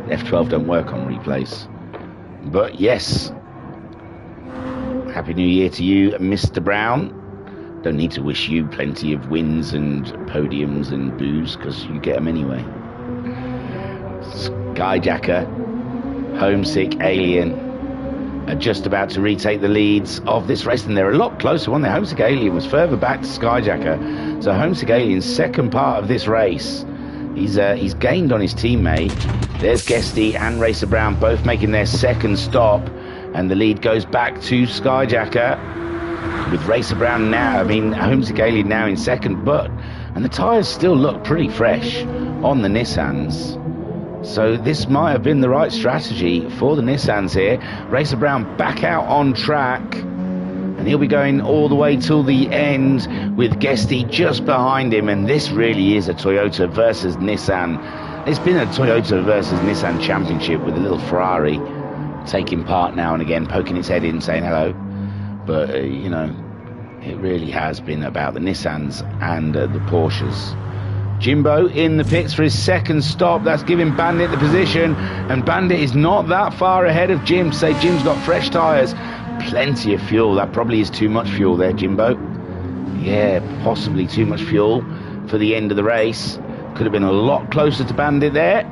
[SPEAKER 1] F12 don't work on replays. But yes, Happy New Year to you, Mr. Brown. Don't need to wish you plenty of wins and podiums and boos, because you get them anyway. Skyjacker, Homesick Alien are just about to retake the leads of this race, and they're a lot closer. One, the Homesick Alien was further back to Skyjacker. So Homesick Alien's second part of this race, he's gained on his teammate. There's Guesty and Racer Brown both making their second stop, and the lead goes back to Skyjacker, with Racer Brown now, Homesick Alien now in second, and the tyres still look pretty fresh on the Nissans. So this might have been the right strategy for the Nissans here. Racer Brown back out on track, and he'll be going all the way till the end, with Guesty just behind him. And this really is a Toyota versus Nissan. It's been a Toyota versus Nissan championship, with a little Ferrari taking part now and again, poking its head in, saying hello. But, it really has been about the Nissans and the Porsches. Jimbo in the pits for his second stop. That's giving Bandit the position, and Bandit is not that far ahead of Jim. Say Jim's got fresh tyres, plenty of fuel. That probably is too much fuel there, Jimbo. Yeah, possibly too much fuel for the end of the race. Could have been a lot closer to Bandit there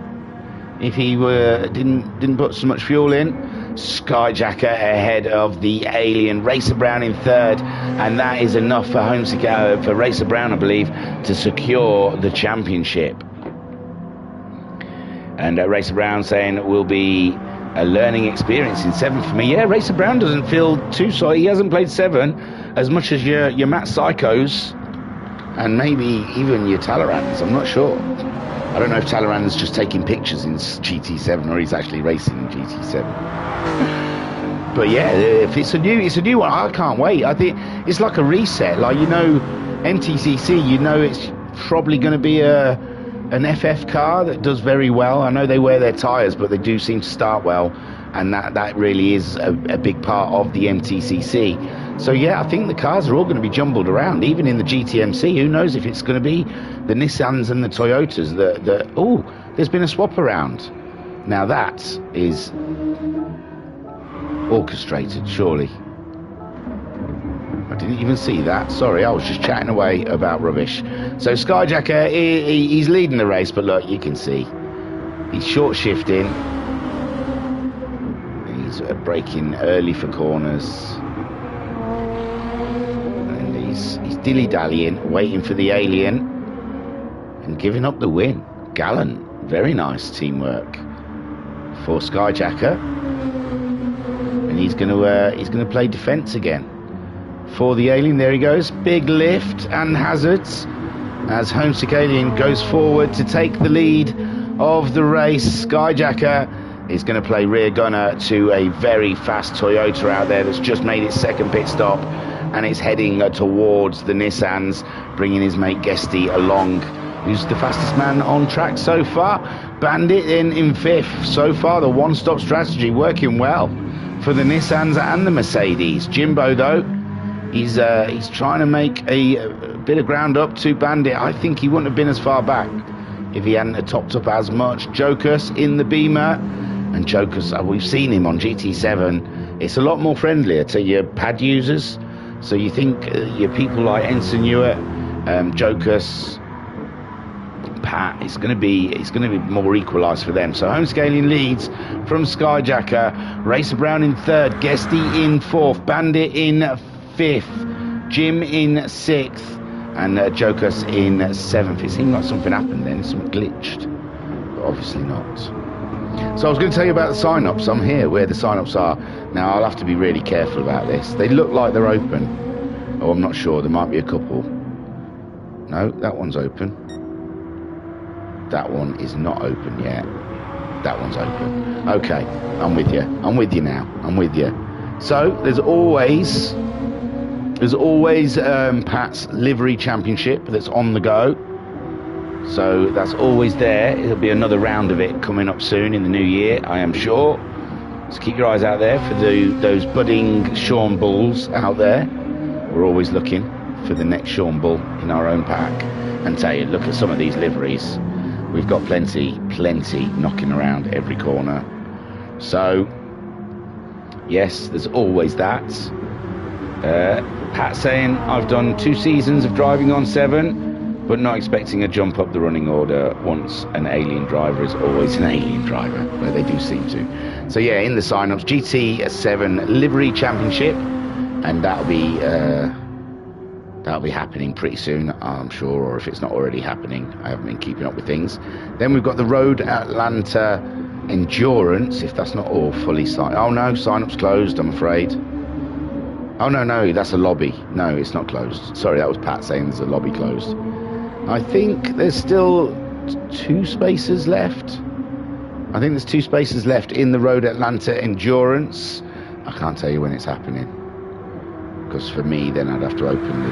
[SPEAKER 1] if he didn't put so much fuel in. Skyjacker ahead of the Alien. Racer Brown in third, and that is enough for for Racer Brown, I believe, to secure the championship. And Racer Brown saying it will be a learning experience in 7 for me. Yeah, Racer Brown doesn't feel too sorry. He hasn't played 7 as much as your Matt Psychos and maybe even your Talleyrand's. I'm not sure. I don't know if Talleyrand's just taking pictures in GT7 or he's actually racing in GT7. But yeah, if it's a new one, I can't wait. I think it's like a reset. Like, you know, MTCC, you know, it's probably going to be an FF car that does very well. I know they wear their tyres, but they do seem to start well, and that really is a big part of the MTCC. So yeah, I think the cars are all going to be jumbled around, even in the GTMC. Who knows if it's going to be the Nissans and the Toyotas that oh, there's been a swap around. Now that is orchestrated, surely. I didn't even see that. Sorry, I was just chatting away about rubbish. So Skyjacker, he's leading the race, but look, you can see he's short shifting. He's braking early for corners. And he's dilly-dallying, waiting for the Alien and giving up the win. Gallant, very nice teamwork for Skyjacker. And he's going to play defence again for the Alien. There he goes, big lift and hazards as Homesick Alien goes forward to take the lead of the race. Skyjacker is going to play rear gunner to a very fast Toyota out there that's just made its second pit stop, and it's heading towards the Nissans, bringing his mate Guesty along, who's the fastest man on track so far. Bandit in fifth so far. The one-stop strategy working well for the Nissans and the Mercedes. Jimbo, though, he's trying to make a bit of ground up to Bandit. I think he wouldn't have been as far back if he hadn't topped up as much. Jokus in the Beamer, and Jokus, we've seen him on GT7. It's a lot more friendlier to your pad users. So you think your people like Ensign Hewitt, Jokus, Pat, it's going to be more equalised for them. So Homescaling leads from Skyjacker. Racer Brown in third, Guesty in fourth, Bandit in fifth, Jim in sixth, and Jokus in seventh. It seemed like something happened then, something glitched, but obviously not. So I was going to tell you about the sign-ups. I'm here where the sign-ups are. Now I'll have to be really careful about this. They look like they're open. Oh, I'm not sure. There might be a couple. No, that one's open. That one is not open yet. That one's open. Okay, I'm with you. I'm with you now. I'm with you. So there's always Pat's livery championship that's on the go. So that's always there. There'll be another round of it coming up soon in the new year, I am sure. So keep your eyes out there for those budding Sean Bulls out there. We're always looking for the next Sean Bull in our own pack. And tell you, look at some of these liveries. We've got plenty knocking around every corner. So, yes, there's always that. Pat saying, I've done 2 seasons of driving on 7, but not expecting a jump up the running order. Once an Alien driver is always an Alien driver. Well, they do seem to. So, yeah, in the sign-ups, GT7 Livery Championship, and that'll be happening pretty soon, I'm sure, or if it's not already happening, I haven't been keeping up with things. Then we've got the Road Atlanta Endurance, if that's not all fully signed. Oh no, sign-up's closed, I'm afraid. Oh no, that's a lobby. No, it's not closed. Sorry, that was Pat saying there's a lobby closed. I think there's still 2 spaces left. I think there's 2 spaces left in the Road Atlanta Endurance. I can't tell you when it's happening, because for me then I'd have to open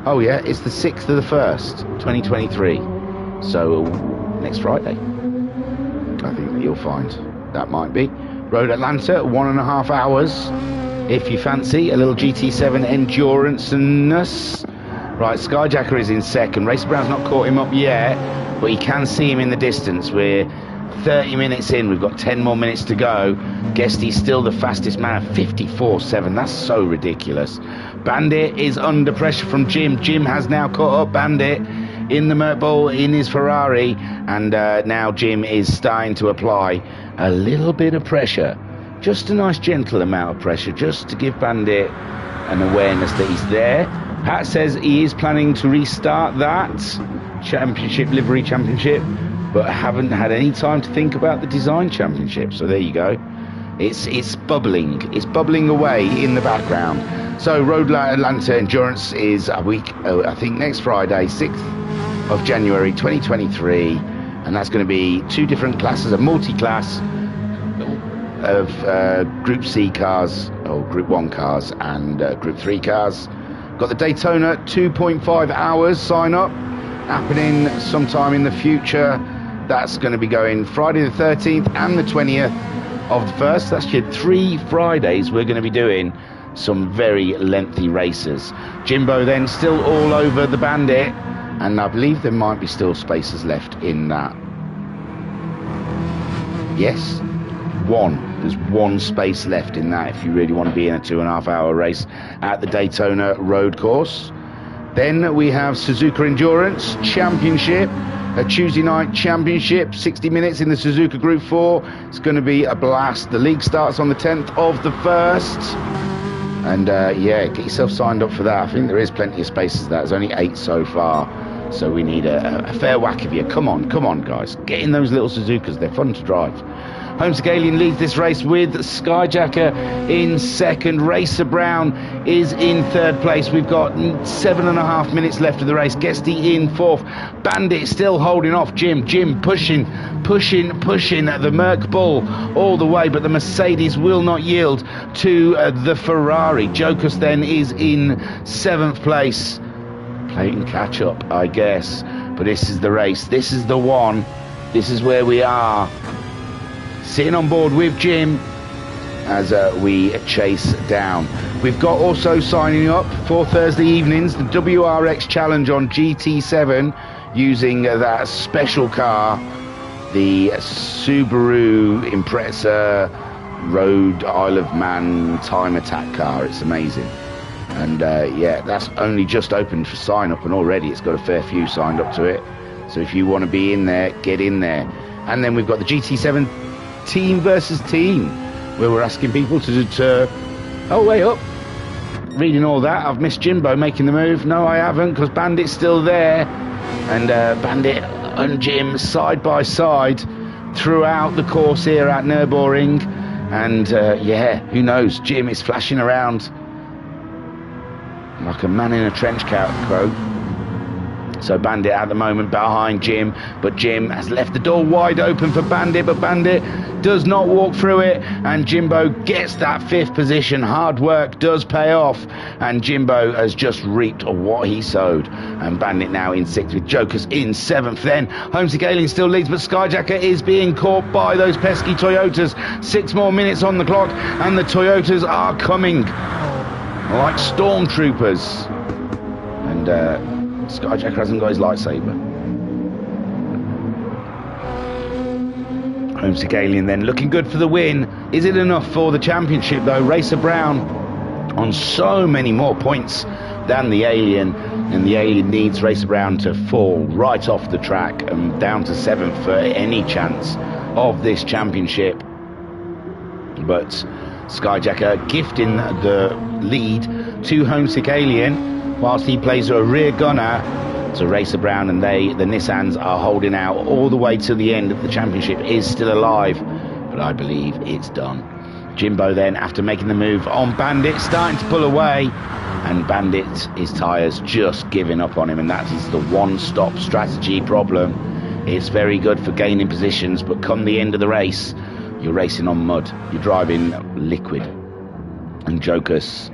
[SPEAKER 1] oh yeah, it's the 6th of the 1st 2023, so next Friday I think that you'll find that might be Road Atlanta, 1.5 hours if you fancy a little GT7 endurance-ness. Right, Skyjacker is in second. Racer Brown's not caught him up yet, but he can see him in the distance. We're 30 minutes in, we've got 10 more minutes to go. Guesty's still the fastest man at 54.7. That's so ridiculous. Bandit is under pressure from Jim. Jim has now caught up Bandit in the Mert Bull in his Ferrari, and now Jim is starting to apply a little bit of pressure, just a nice gentle amount of pressure, just to give Bandit an awareness that he's there. Pat says he is planning to restart that championship, livery championship, but haven't had any time to think about the design championship. So there you go. It's bubbling. It's bubbling away in the background. So Road Atlanta Endurance is a week, I think next Friday, 6th of January 2023, and that's going to be 2 different classes, a multi-class of Group C cars, or Group 1 cars, and Group 3 cars. Got the Daytona 2.5 hours sign up happening sometime in the future. That's going to be going Friday the 13th and the 20th of the 1st. That's your 3 Fridays we're going to be doing some very lengthy races. Jimbo then still all over the Bandit, and I believe there might be still spaces left in that. Yes, there's 1 space left in that if you really want to be in a 2.5 hour race at the Daytona road course. Then we have Suzuka Endurance Championship, a Tuesday night championship, 60 minutes in the Suzuka Group 4. It's going to be a blast. The league starts on the 10th of the 1st. And yeah, get yourself signed up for that. I think there is plenty of spaces for that. There's only 8 so far. So we need a fair whack of you. Come on, guys. Get in those little Suzukas. They're fun to drive. Homesick Alien leads this race with Skyjacker in second. Racer Brown is in third place. We've got 7.5 minutes left of the race. Guesty in fourth. Bandit still holding off Jim. Jim pushing the Merc Bull all the way, but the Mercedes will not yield to the Ferrari. Jocus then is in 7th place. Playing catch up, I guess. But this is the race. This is the one. This is where we are. Sitting on board with Jim as we chase down. We've got also signing up for Thursday evenings the WRX Challenge on GT7 using that special car, the Subaru Impreza Road Isle of Man time attack car. It's amazing. And yeah, that's only just opened for sign up, and already it's got a fair few signed up to it. So if you want to be in there, get in there. And then we've got the GT7 team versus team, where we're asking people to oh, wait up, reading all that. I've missed Jimbo making the move. No, I haven't, because Bandit's still there, and Bandit and Jim side by side throughout the course here at Nürburgring. And yeah, who knows, Jim is flashing around like a man in a trench coat. So Bandit at the moment behind Jim, but Jim has left the door wide open for Bandit, but Bandit does not walk through it, and Jimbo gets that 5th position. Hard work does pay off, and Jimbo has just reaped what he sowed. And Bandit now in 6th with Jokers in 7th. Then Homesick Alien still leads, but Skyjacker is being caught by those pesky Toyotas. 6 more minutes on the clock, and the Toyotas are coming like stormtroopers. And Skyjacker hasn't got his lightsaber. Homesick Alien then looking good for the win. Is it enough for the championship though? Racer Brown on so many more points than the Alien, and the Alien needs Racer Brown to fall right off the track and down to 7th for any chance of this championship. But Skyjacker gifting the lead to Homesick Alien, whilst he plays a rear gunner to Racer Brown, and the Nissans are holding out all the way to the end. The championship is still alive, but I believe it's done. Jimbo then, after making the move on Bandit, starting to pull away, and Bandit, his tyres just giving up on him, and that is the one-stop strategy problem. It's very good for gaining positions, but come the end of the race, you're racing on mud, you're driving liquid. And Jocus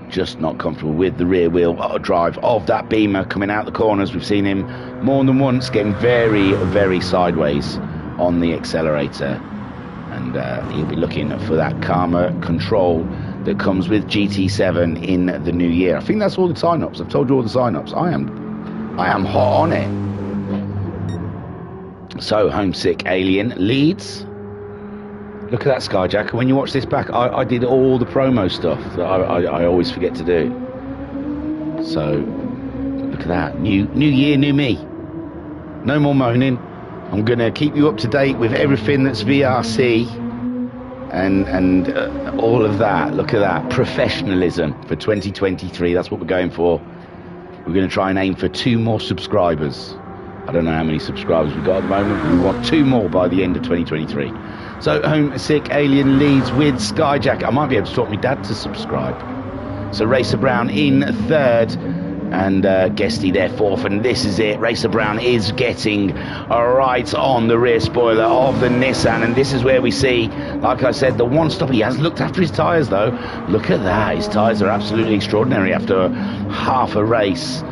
[SPEAKER 1] just not comfortable with the rear wheel drive of that Beamer coming out the corners. We've seen him more than once getting very, very sideways on the accelerator, and he'll be looking for that calmer control that comes with GT7 in the new year. I think that's all the sign-ups. I've told you all the sign-ups. I am hot on it. So Homesick Alien leads. Look at that Skyjacker. When you watch this back, I did all the promo stuff that I always forget to do. So look at that. New year, new me. No more moaning. I'm going to keep you up to date with everything that's VRC and all of that. Look at that. Professionalism for 2023. That's what we're going for. We're going to try and aim for 2 more subscribers. I don't know how many subscribers we've got at the moment, but we want 2 more by the end of 2023. So Homesick Alien leads with Skyjack. I might be able to talk my dad to subscribe. So Racer Brown in 3rd. And Guesty there 4th, and this is it. Racer Brown is getting right on the rear spoiler of the Nissan, and this is where we see, like I said, the one stop. He has looked after his tyres though. Look at that, his tyres are absolutely extraordinary after half a race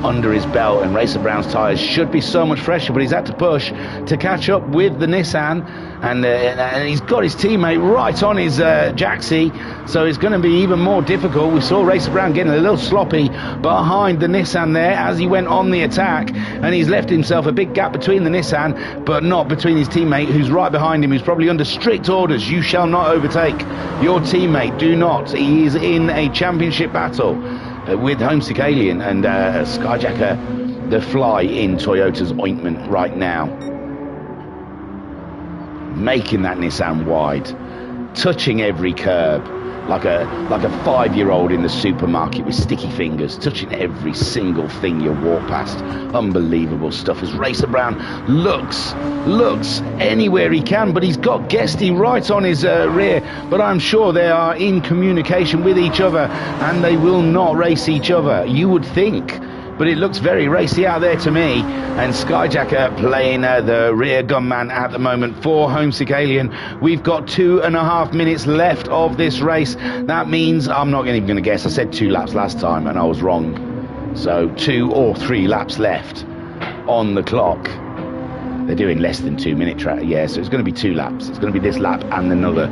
[SPEAKER 1] under his belt, and Racer Brown's tyres should be so much fresher, but he's had to push to catch up with the Nissan, and he's got his teammate right on his jacksie, so it's going to be even more difficult. We saw Racer Brown getting a little sloppy behind the Nissan there as he went on the attack, and he's left himself a big gap between the Nissan, but not between his teammate who's right behind him, who's probably under strict orders. You shall not overtake your teammate, do not. He is in a championship battle with Homesick Alien and Skyjacker, the fly in Toyota's ointment right now, making that Nissan wide, touching every curb like a 5-year-old in the supermarket with sticky fingers, touching every single thing you walk past. Unbelievable stuff as Racer Brown looks anywhere he can, but he's got Guesty right on his rear, but I'm sure they are in communication with each other and they will not race each other, you would think. But it looks very racy out there to me, and Skyjacker playing the rear gunman at the moment for Homesick Alien. We've got 2.5 minutes left of this race. That means, I'm not even going to guess, I said 2 laps last time and I was wrong. So 2 or 3 laps left on the clock. They're doing less than 2 minute track, yeah, so it's going to be 2 laps. It's going to be this lap and another.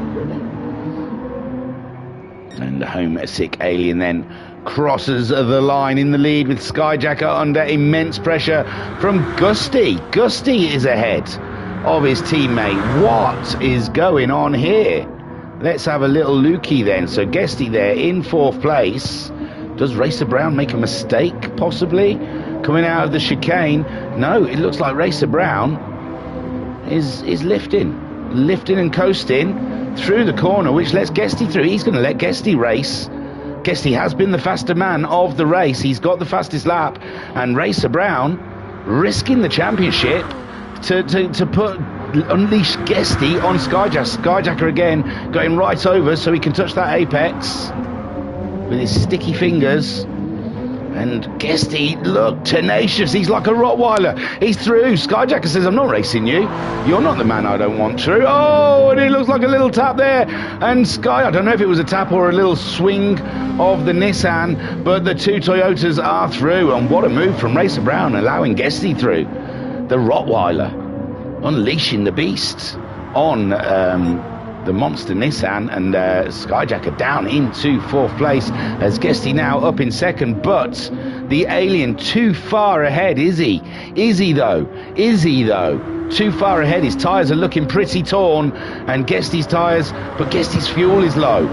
[SPEAKER 1] And the Homesick Alien then crosses the line in the lead with Skyjacker under immense pressure from Gusty. Gusty is ahead of his teammate. What is going on here? Let's have a little looky then. So Gusty there in 4th place. Does Racer Brown make a mistake possibly coming out of the chicane? No, it looks like Racer Brown is lifting and coasting through the corner, which lets Gusty through. He's going to let Gusty race. Guesty has been the faster man of the race. He's got the fastest lap, and Racer Brown risking the championship to unleash Guesty on Skyjacker. Skyjacker again going right over so he can touch that apex with his sticky fingers. And Guesty, look, tenacious. He's like a Rottweiler. He's through. Skyjacker says, I'm not racing you. You're not the man I don't want through. Oh, and it looks like a little tap there. And I don't know if it was a tap or a little swing of the Nissan, but the 2 Toyotas are through. And what a move from Racer Brown, allowing Guesty through. The Rottweiler unleashing the beast on the monster Nissan, and Skyjacker down into 4th place as Guesty now up in 2nd, but the Alien too far ahead. Is he though? Too far ahead. His tyres are looking pretty torn, and Guesty's tyres, but Guesty's fuel is low.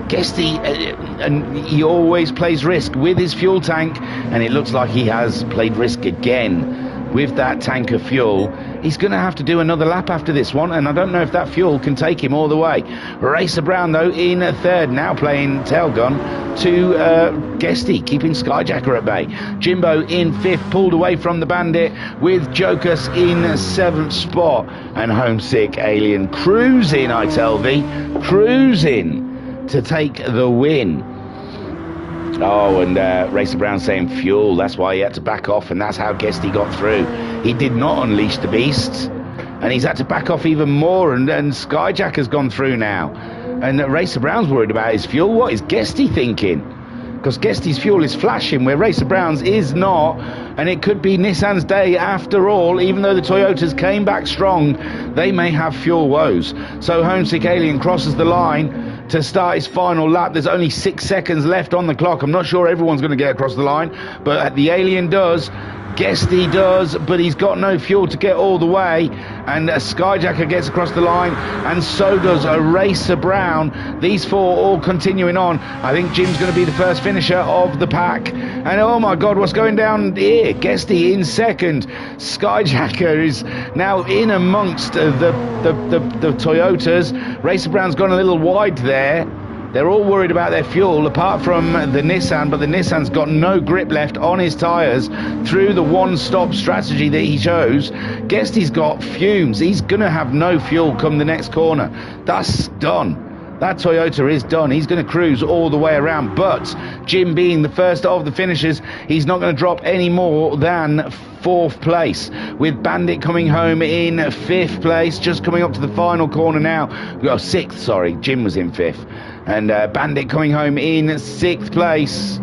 [SPEAKER 1] Guesty, and he always plays risk with his fuel tank, and it looks like he has played risk again with that tank of fuel. He's going to have to do another lap after this one, and I don't know if that fuel can take him all the way. Racer Brown, though, in 3rd, now playing tail gun to Guesty, keeping Skyjacker at bay. Jimbo in 5th, pulled away from the Bandit, with Jokus in 7th spot. And Homesick Alien cruising, I tell thee, cruising to take the win. Oh, and Racer Brown saying fuel, that's why he had to back off, and that's how Guesty got through. He did not unleash the beast, and he's had to back off even more, and Skyjack has gone through now. And Racer Brown's worried about his fuel. What is Guesty thinking? Because Guesty's fuel is flashing where Racer Brown's is not, and it could be Nissan's day after all. Even though the Toyotas came back strong, they may have fuel woes. So Homesick Alien crosses the line to start his final lap. There's only 6 seconds left on the clock. I'm not sure everyone's going to get across the line, but the Alien does. Guesty does, but he's got no fuel to get all the way, and Skyjacker gets across the line, and so does Racer Brown. These four all continuing on. I think Jim's going to be the first finisher of the pack, and oh my god, what's going down here? Guesty in second. Skyjacker is now in amongst the Toyotas. Racer Brown's gone a little wide there. They're all worried about their fuel, apart from the Nissan, but the Nissan's got no grip left on his tyres through the one-stop strategy that he chose. Guesty's got fumes. He's going to have no fuel come the next corner. That's done. That Toyota is done. He's going to cruise all the way around, but Jim being the first of the finishers, he's not going to drop any more than fourth place, with Bandit coming home in fifth place, just coming up to the final corner now. Oh, sixth, sorry. Jim was in fifth. And Bandit coming home in sixth place.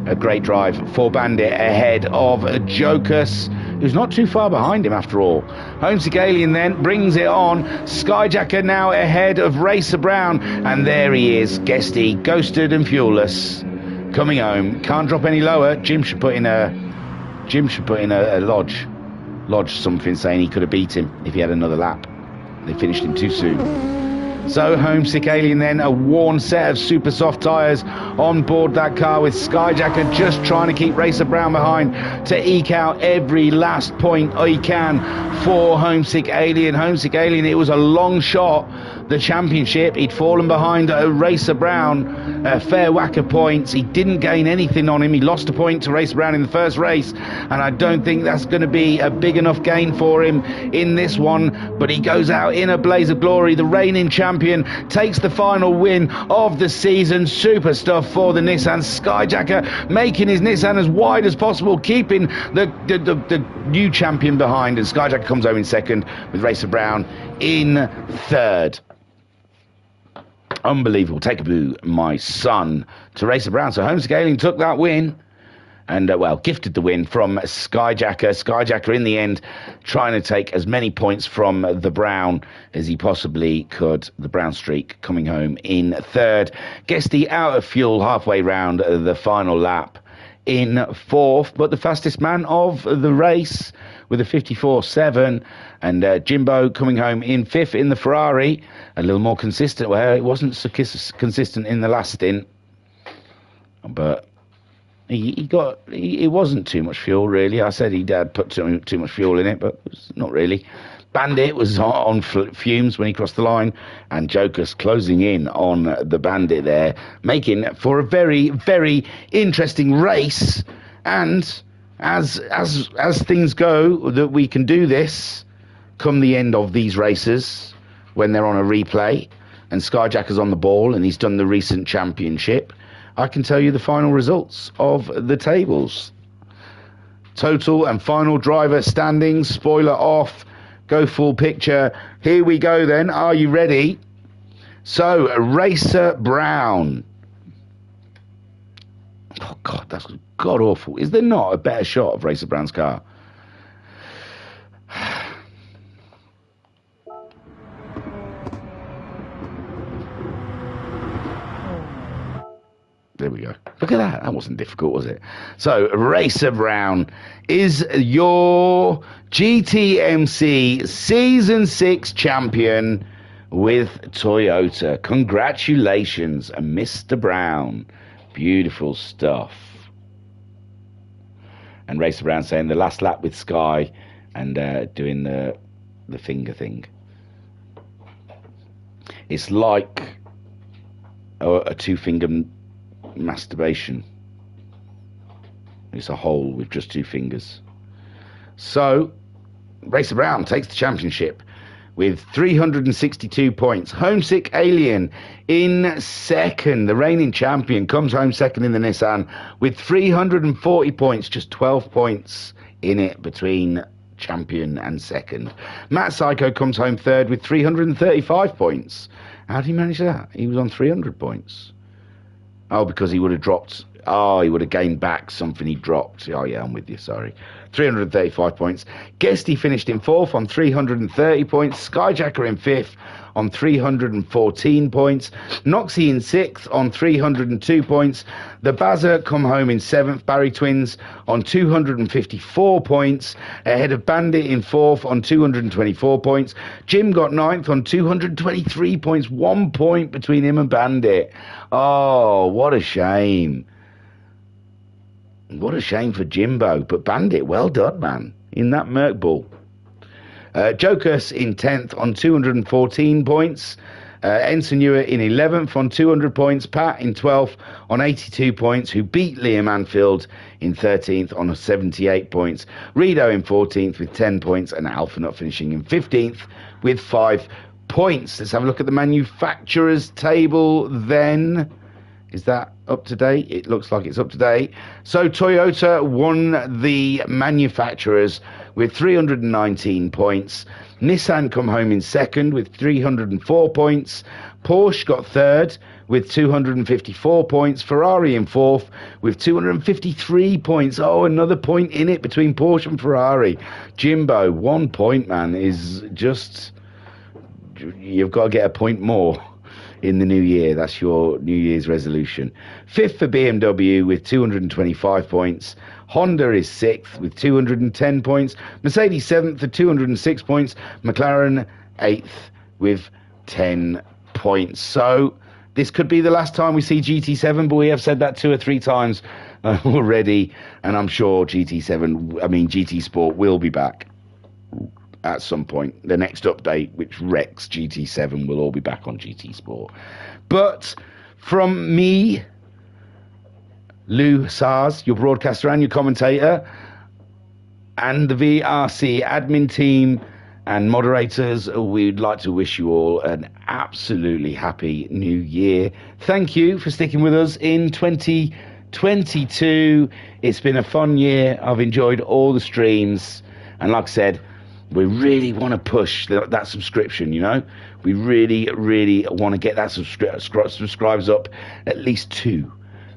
[SPEAKER 1] A great drive for Bandit ahead of Jokus, who's not too far behind him after all. Homesick Alien then brings it on. Skyjacker now ahead of Racer Brown. And there he is, Guesty, ghosted and fuelless, coming home. Can't drop any lower. Jim should put in a lodge something saying he could have beat him if he had another lap. They finished him too soon. So Homesick Alien then, a worn set of super soft tyres on board that car, with Skyjacker just trying to keep Racer Brown behind to eke out every last point he can for Homesick Alien. Homesick Alien, it was a long shot, the championship. He'd fallen behind Racer Brown, a fair whack of points. He didn't gain anything on him. He lost a point to Racer Brown in the first race, and I don't think that's going to be a big enough gain for him in this one, but he goes out in a blaze of glory. The reigning champion takes the final win of the season. Super stuff for the Nissan. Skyjacker making his Nissan as wide as possible, keeping the new champion behind, and Skyjacker comes home in second, with Racer Brown in third. Unbelievable. Take a boo, my son, to Racer Brown. So Homesick Alien took that win, and gifted the win from Skyjacker. Skyjacker in the end trying to take as many points from the Brown as he possibly could. The Brown streak coming home in third. Guesty out of fuel halfway round the final lap in fourth, but the fastest man of the race with a 54.7, and Jimbo coming home in fifth in the Ferrari, a little more consistent, where it wasn't so consistent in the last stint, but it wasn't too much fuel, really. I said he'd put too much fuel in it, but it was not really. Bandit was on fumes when he crossed the line, and Jokus closing in on the Bandit there, making for a very, very interesting race. And as things go, that we can do this come the end of these races when they're on a replay, and Skyjacker's on the ball and he's done the recent championship, I can tell you the final results of the tables. Total and final driver standings, spoiler off, go full picture. Here we go then. Are you ready? So, Racer Brown. Oh, God, that's god-awful. Is there not a better shot of Racer Brown's car? There we go. Look at that. That wasn't difficult, was it? So, Racer Brown is your GTMC Season 6 champion with Toyota. Congratulations, Mr. Brown. Beautiful stuff. And Racer Brown saying the last lap with Sky and doing the finger thing. It's like a two-finger masturbation. It's a hole with just two fingers. So Racer Brown takes the championship with 362 points. Homesick Alien in second. The reigning champion comes home second in the Nissan with 340 points, just 12 points in it between champion and second. Matt Psycho comes home third with 335 points. How did he manage that? He was on 300 points. Oh, because he would have dropped Oh, he would have gained back something he dropped. Oh, yeah, I'm with you, sorry. 335 points. Guesty finished in 4th on 330 points. Skyjacker in 5th on 314 points. Noxie in 6th on 302 points. The Bazzer come home in 7th. Barry Twins on 254 points. Ahead of Bandit in 4th on 224 points. Jim got 9th on 223 points. 1 point between him and Bandit. Oh, what a shame. What a shame for Jimbo. But Bandit, well done, man, in that Merc Bull. Jokus in 10th on 214 points. Ensign Ewer in 11th on 200 points. Pat in 12th on 82 points, who beat Liam Anfield in 13th on 78 points. Rido in 14th with 10 points. And Alpha Nut finishing in 15th with 5 points. Let's have a look at the manufacturers table then. Is that up to date? It looks like it's up to date. So Toyota won the manufacturers with 319 points. Nissan come home in 2nd with 304 points. Porsche got 3rd with 254 points. Ferrari in 4th with 253 points. Oh, another point in it between Porsche and Ferrari. Jimbo, 1 point, man, is just... You've got to get a point more in the new year. That's your New Year's resolution. 5th for BMW with 225 points. Honda is 6th with 210 points. Mercedes 7th for 206 points. McLaren 8th with 10 points. So this could be the last time we see GT7, but we have said that 2 or 3 times already, and I'm sure GT Sport will be back at some point. The next update, which wrecks GT7, will all be back on GT Sport. But from me, Lou Sars, your broadcaster and your commentator, and the VRC admin team and moderators, we'd like to wish you all an absolutely happy new year. Thank you for sticking with us in 2022. It's been a fun year. I've enjoyed all the streams, and like I said, we really want to push that subscription, you know. We really, really want to get that subscribers up, at least 2.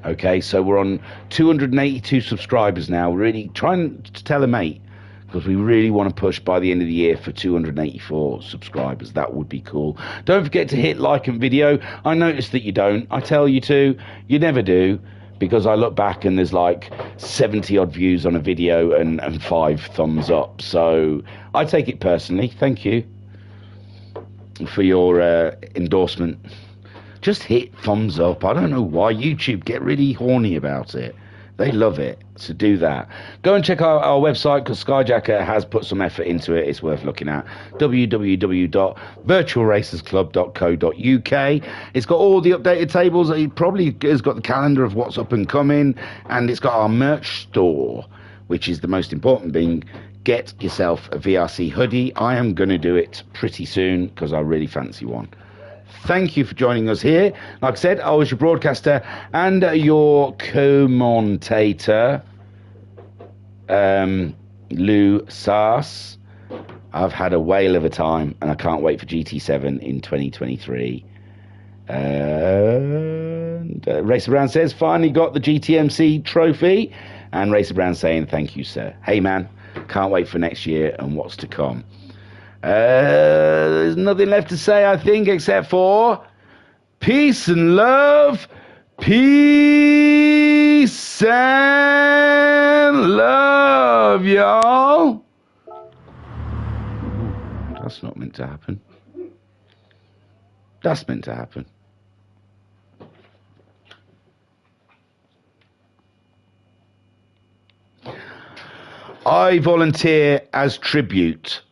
[SPEAKER 1] Okay, so we're on 282 subscribers now. We're really trying to tell a mate, because we really want to push by the end of the year for 284 subscribers. That would be cool. Don't forget to hit like and video. I noticed that you don't. I tell you to. You never do. Because I look back and there's like 70 odd views on a video and 5 thumbs up. So I take it personally. Thank you for your endorsement. Just hit thumbs up. I don't know why YouTube get really horny about it. They love it. So do that. Go and check out our website, because Skyjacker has put some effort into it. It's worth looking at. www.virtualracersclub.co.uk. It's got all the updated tables. It probably has got the calendar of what's up and coming. And it's got our merch store, which is the most important thing. Get yourself a VRC hoodie. I am going to do it pretty soon, because I really fancy one. Thank you for joining us here. Like I said, I was your broadcaster and your commentator, Lou Sars. I've had a whale of a time, and I can't wait for GT7 in 2023. Racer Brown says, finally got the GTMC trophy. And Racer Brown saying, thank you, sir. Hey, man, can't wait for next year and what's to come. There's nothing left to say, I think, except for peace and love. Peace and love, y'all. That's not meant to happen. That's meant to happen. I volunteer as tribute